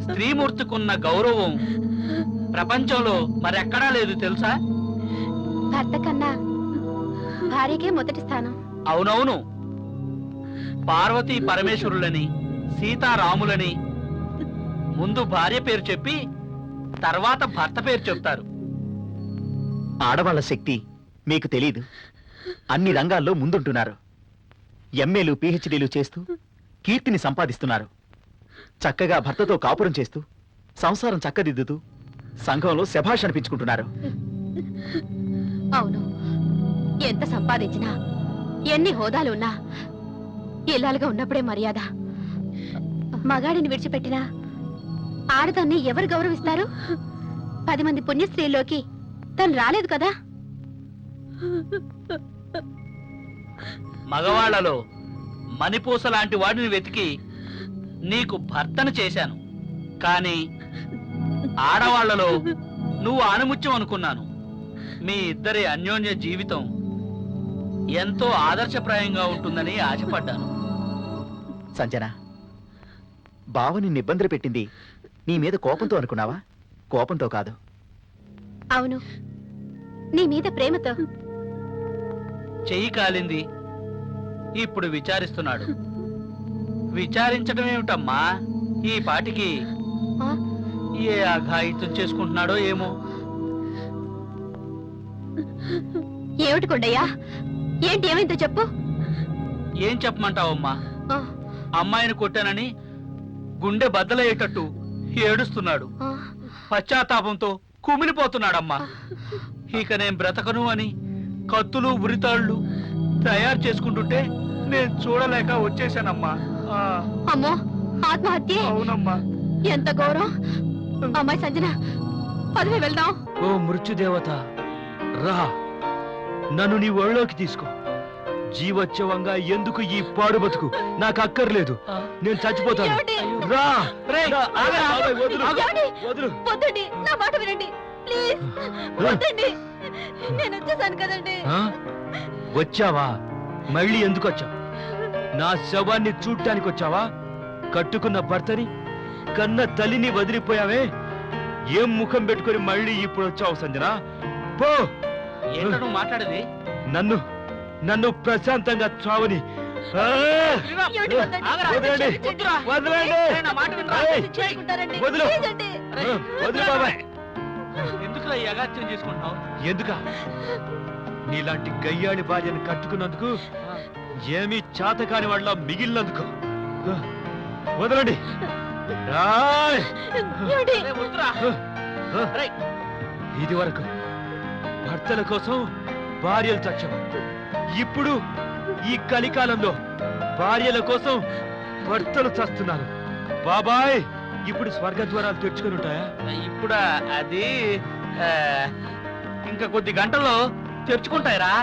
స్త్రీమూర్తికున్న గౌరవం ప్రపంచంలో మరెక్కడా లేదు తెలుసా? భర్త కన్నా భార్యకే మొదటి స్థానం. అవునవును. పార్వతీ పరమేశ్వరులని, సీతారాములని ముందు భార్య పేరు చెప్పి తర్వాత భర్త పేరు చెప్తారు. ఆడవాళ్ల శక్తి మీకు తెలీదు. అన్ని రంగాల్లో ముందుంటున్నారు. ఎంఏలు పిహెచ్డీలు చేస్తూ కీర్తిని సంపాదిస్తున్నారు. చక్కగా భర్తతో కాపురం చేస్తూ సంసారం చక్కదిద్దుతూ సంఘంలో శభాష్ అనిపించుకుంటున్నారు. అవును, ఎంత సంపాదించినా ఎన్ని హోదాలు ఉన్నా ఇల్లాలుగా ఉన్నప్పుడే మర్యాద. మగాడిని విడిచిపెట్టినా ఆడదాన్ని ఎవరు గౌరవిస్తారు? 10 మంది పుణ్యస్త్రీల్లోకి తను రాలేదు కదా. మగవాళ్లలో మణిపూస లాంటి వాడిని వెతికి నీకు భర్తను చేశాను. కానీ ఆడవాళ్లలో నువ్వు ఆణిముత్యం అనుకున్నాను. మీ ఇద్దరి అన్యోన్య జీవితం ఎంతో ఆదర్శప్రాయంగా ఉంటుందని ఆశపడ్డాను. సంజన, బావని ఇబ్బందులు పెట్టింది నీ మీద కోపంతో అనుకున్నావా? కోపంతో కాదు. అవును, నీ మీద ప్రేమతో. చెయ్యి కాలింది, ఇప్పుడు విచారిస్తున్నాడు. విచారించడం ఏమిటమ్మా, ఈ పాటికి ఆ, ఏ అఘాయిత్యం చేసుకుంటున్నాడో ఏమో. ఏమిటి కొండయ్యా, ఏంటి ఏమైందో చెప్పు. ఏం చెప్పమంటావమ్మా? ఆ, అమ్మాయిని కొట్టానని గుండె బద్దలయ్యేటట్టు ఏడుస్తున్నాడు. ఆ, పశ్చాత్తాపంతో కుమిలిపోతున్నాడమ్మా. ఇక నేను బ్రతకను అని కత్తులు ఉరితాళ్ళు తయారు చేసుకుంటుంటే నేను చూడలేక వచ్చేసానమ్మా. అమ్మో, ఆత్మహత్య. అవునమ్మా. ఎంత గౌరవం. అమ్మాయి సంజన, పదవి వెళ్దాం. ఓ మృత్యుదేవత, రా, నన్ను నీ ఒళ్ళోకి తీసుకో. జీవోత్సవంగా ఎందుకు ఈ పాడు బతుకు? నాకు అక్కర్లేదు, నేను చచ్చిపోతాను. ఏమిటి? రా, రేయ్, రా, ఆగరా. బాబాయ్, వదులు, ఏమిటి? వదులు. వద్దండి, నా మాట వినండి ప్లీజ్. వద్దండి, నేను వచ్చేసాను కదండి. ఆ? వచ్చావా? మళ్ళీ ఎందుకు వచ్చావు? నా శవాన్ని చూడ్డానికి వచ్చావా? కట్టుకున్న భర్తని, కన్న తల్లిని వదిలిపోయావే. ఏం ముఖం పెట్టుకొని మళ్ళీ ఇప్పుడు వచ్చావు సంజన? పో. ఏంటో నువ్వు మాట్లాడేది? నన్ను నన్ను ప్రశాంతంగా చావని. ఆ! ఏమిటి వద్దండి? ఆగరా. వదలండి. వద్దురా. వదలండి. రేయ్, నా మాట వినరా? ఏయ్, చేసుకుంటారండి. వదులు. ప్లీజ్ అండి. ఆ, వదులు బాబాయ్. ఎందుకురా ఈ అగాత్యం చేసుకుంటున్నావు? ఎందుక? నీలాంటి గయ్యాడి భార్యను కట్టుకున్నందుకు, ఏమీ చాతకాని వాళ్ళ మిగిలినందుకు. వదలండి. రాయ్. ఏమిటి? రేయ్, వద్దురా. రేయ్, ఇది వరకు భర్తల కోసం భార్యలు చచ్చావు. ఇప్పుడు ఈ కలికాలంలో భార్యల కోసం భర్తలు చస్తున్నారు. బాబాయ్, ఇప్పుడు స్వర్గ ద్వారాలు తెరుచుకొని ఉంటాయా? ఇప్పుడు అది ఆ, ఇంకా కొద్ది గంటల్లో తెరుచుకుంటాయిరా.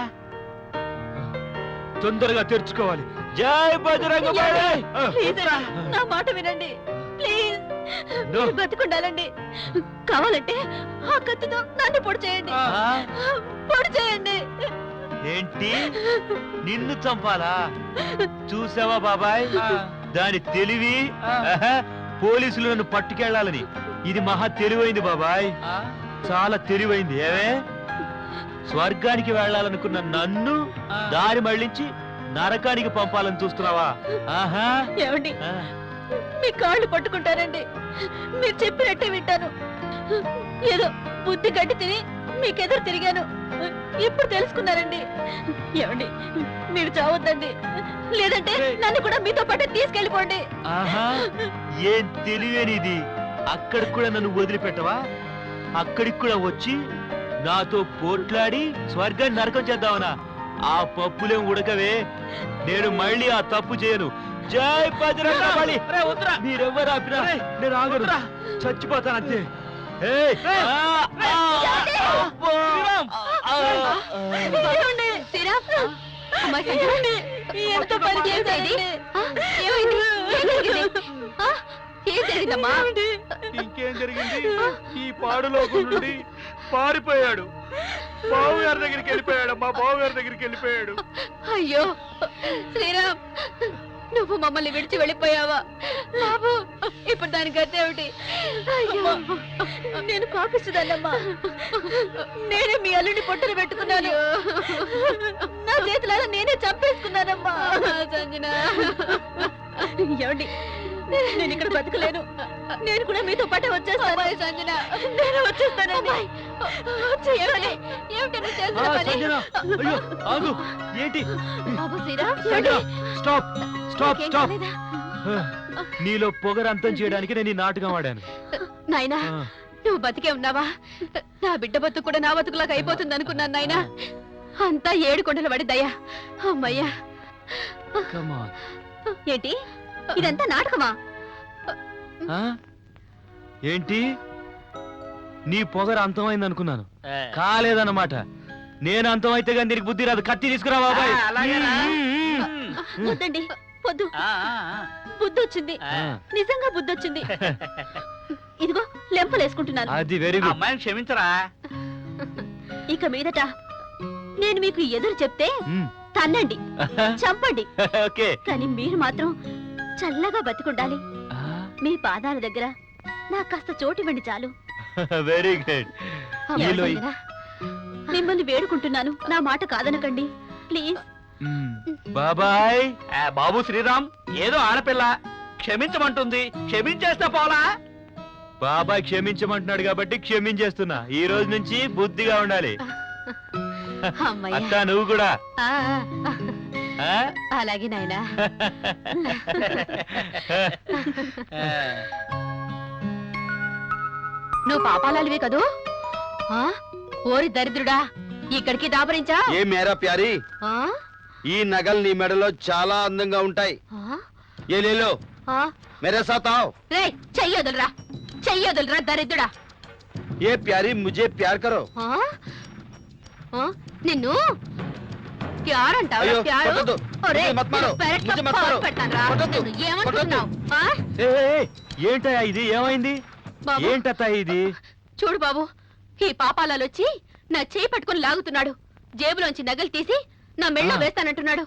తొందరగా తెరుచుకోవాలి. జై బజరంగ బలి. ఆ, ప్లీజ్ అండి, నా మాట వినండి ప్లీజ్. No. మీరు బతుకుండాలండి. కావాలంటే ఆ కత్తితో నన్ను పొడి చేయండి. ఆ, పొడి చేయండి. ఏంటి, నిన్ను చంపాలా? చూసావా బాబాయ్, దాని తెలివి. ఆహా, పోలీసులు నన్ను పట్టుకెళ్లాలని. ఇది మహా తెలివైంది బాబాయ్, చాలా తెలివైంది. ఏవే, స్వర్గానికి వెళ్ళాలనుకున్న నన్ను దారి మళ్ళించి నరకానికి పంపాలని చూస్తున్నావా? ఆహా. ఏమండి, ఆ, మీ కాళ్ళు పట్టుకుంటారండి. మీరు చెప్పినట్టే వింటాను. ఏదో బుద్ధి గడ్డి తిని మీకెదురు తిరిగాను. ఇప్పుడు తెలుసుకున్నారండి. ఏమండి, మీరు చావద్దండి, లేదంటే నన్ను కూడా మీతో పాటు తీసుకెళ్ళిపోండి. ఆహా, ఏం తెలివేనిది. అక్కడ కూడా నన్ను వదిలిపెట్టవా? అక్కడికి కూడా వచ్చి నాతో పోట్లాడి స్వర్గాన్ని నరకం చేద్దామనా? ఆ పప్పులేం ఉడకవే, నేను మళ్ళీ ఆ తప్పు చేయను. జై బజరంగ బలి. రే, వద్దురా. మీరెవ్వరు ఆపినా రేయ్, నేను ఆగను, వద్దురా. చచ్చిపోతాను అంతే. ఏయ్, రేయ్, అబ్బో. శ్రీరామ్. శ్రీరామ్, అమ్మా, ఎంత పని చేశాడు? ఏమైంది? ఏం జరిగింది? ఆ? ఏం జరిగిందమ్మా? ఇంకేం జరిగింది? ఈ పాడులోకి నుండి పారిపోయాడు. బావు గారి దగ్గరికి వెళ్ళిపోయాడు. మా బావు గారి దగ్గరికి వెళ్ళిపోయాడు. అయ్యో శ్రీరామ్, నువ్వు మమ్మల్ని విడిచి వెళ్ళిపోయావా బాబు? ఇప్పుడు దాని గతేమిటి? అయ్యో, నేను పాపిస్తుందన్నమ్మా. నేనే మీ అల్లుడిని పొట్టలు పెట్టుకున్నాను. నా చేతులారా నేనే చంపేసుకున్నానమ్మా. సంజన, ఏమండి, నేను ఇక్కడ బతకలేను. నేను కూడా మీతో పాటే వచ్చేస్తాను. సంజన, నేను వచ్చేస్తానండి. ఏమిటి నువ్వు చేస్తున్న పని? సంజన, అయ్యో, ఆగు. ఏంటి? బాబు శ్రీరామ్, సంజన, స్టాప్ స్టాప్ నీకేం స్టాప్. కాలేదా? నీలో పొగరు అంతం చేయడానికి నేను ఈ నాటకం ఆడాను. నాయనా, ఆ. నువ్వు బతికే ఉన్నావా? నా బిడ్డ బతుకు కూడా నా బతుకులాగా అయిపోతుంది అనుకున్నాను నాయనా. అంతా ఏడు కొండల పడి దయా. అమ్మయ్యా. Come on. ఏంటి ఇదంతా నాటకమా? ఆ? ఏంటి? నీ పొగరు అంతమైంది అనుకున్నాను, కాలేదన్నమాట. నేను అంతమైతే కానీ దీనికి బుద్ధి రాదు. కత్తి తీసుకురా బాబాయ్. ఆ, అలాగేనా? వద్దండి, వద్దు. ఆ, ఆ, ఆ. బుద్ధి వచ్చింది, ఆ. నిజంగా బుద్ధి వచ్చింది. ఇదిగో లెంపలు వేసుకుంటున్నాను. అది వెరీ ఆ గుడ్. అమ్మాయిని క్షమించరా. ఇక మీదట నేను మీకు ఎదురు చెప్తే తన్నండి, చంపండి, ఓకే. కానీ మీరు మాత్రం చల్లగా బతికుండాలి. మీ పాదాల దగ్గర నాకు కాస్త చోటివ్వండి చాలు. Very good. నీలో ఈ- ఏమంటారా? మిమ్మల్ని వేడుకుంటున్నాను, నా మాట కాదనకండి ప్లీజ్. బాబాయ్. ఆ, బాబు శ్రీరామ్, ఏదో ఆడపిల్ల క్షమించమంటుంది, క్షమించేస్తే పోలా. బాబాయ్ క్షమించమంటున్నాడు కాబట్టి క్షమించేస్తున్నా. ఈ రోజు నుంచి బుద్ధిగా ఉండాలి. అమ్మయ్య. అత్త నువ్వు కూడా. ఆ, ఆ? అలాగే నాయనా. నువ్వు పాపాలాలివే కదూ? ఆ? ఓరి దరిద్రుడా, ఇక్కడికి దాపరించా? ఏ మేరా ప్యారీ, ఆ? ఈ నగలు నీ మెడలో చాలా అందంగా ఉంటాయి. ఆ? ఏ లేలో ఆ? మేరే సాత్ आओ. రేయ్, చెయ్యొదులరా, చెయ్యొదులరా దరిద్రుడా. ఏ ప్యారీ ముझे प्यार करो. ఆ? ఆ? నిన్ను ప్యార్ అంటావా? అయ్యో, ప్యారు? కొట్టొద్దు. ఒరేయ్, ముझे मत मारो, నిన్ను పెరట్లో मुझे मत मारो. పాలు పెడతానురా. కొట్టొద్దు, నిన్ను ఏమనుకుంటున్నావు? ఆ? ఏ, ఏ, ఏ, ఏంటయ్యా ఇది? ఏమైంది? బాబు. ఏంటత్తా ఇది? చూడు బాబు, ఈ పాపాలాలు వచ్చి నా చేయి పట్టుకుని లాగుతున్నాడు. జేబులోంచి నగలు తీసి నా మెళ్ళో ఆ. వేస్తానంటున్నాడు.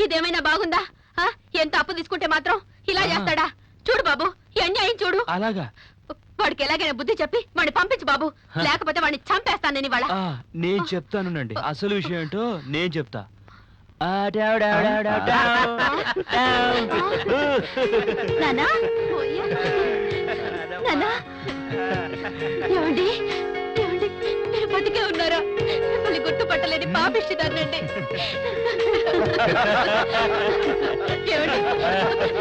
ఇదేమైనా బాగుందా? ఆ? ఎంత అప్పు తీసుకుంటే మాత్రం ఇలా చేస్తాడా? చూడు బాబు, ఈ అన్యాయం చూడు. అలాగా? వాడికి ఎలాగైనా బుద్ధి చెప్పి వాడిని పంపించు బాబు, లేకపోతే వాడిని చంపేస్తాను నేను ఇవాళ. ఆ, నేను చెప్తానునండి. అసలు విషయం ఏంటో నేను చెప్తా. ఆ, Dow, Dow, Dow, Dow, Dow, Dow. నాన్నా? నాన్నా? ఏమండి, ఏమండి, మీరు బతికే ఉన్నారా? మిమ్మల్ని గుర్తుపట్టలేని పాపిష్టిదాన్నండి. ఏమండి,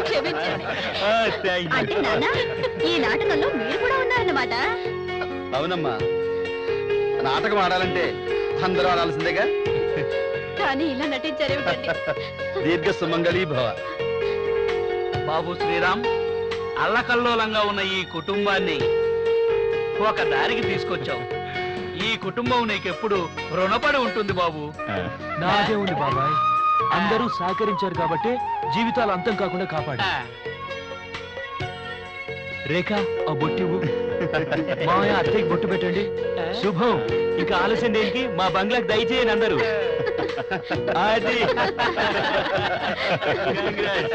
క్షమించండి. ఆ, thank you. అంటే నాన్న, ఈ నాటకంలో మీరు కూడా ఉన్నారన్నమాట. అవునమ్మా, నాటకం ఆడాలంటే అందరూ ఆడాల్సిందేగా. కానీ ఇలా నటించారేమిటండి? దీర్ఘ సుమంగళీ భవ. బాబు శ్రీరామ్, అల్లకల్లోలంగా ఉన్న ఈ కుటుంబాన్ని ఒక దారికి తీసుకొచ్చావు. ఈ కుటుంబం నీకెప్పుడు రుణపడి ఉంటుంది బాబు. నాదే ఉంది బాబాయ్. అందరూ సహకరించారు కాబట్టి జీవితాలు అంతం కాకుండా కాపాడు. ఆ, రేఖ, ఆ బొట్టివు. మామయ్య, అత్తయ్యకి బొట్టు పెట్టండి. శుభం. ఇంకా ఆలస్యం దేనికి? మా బంగ్లాకి దయచేయండి అందరూ. అది Congrats.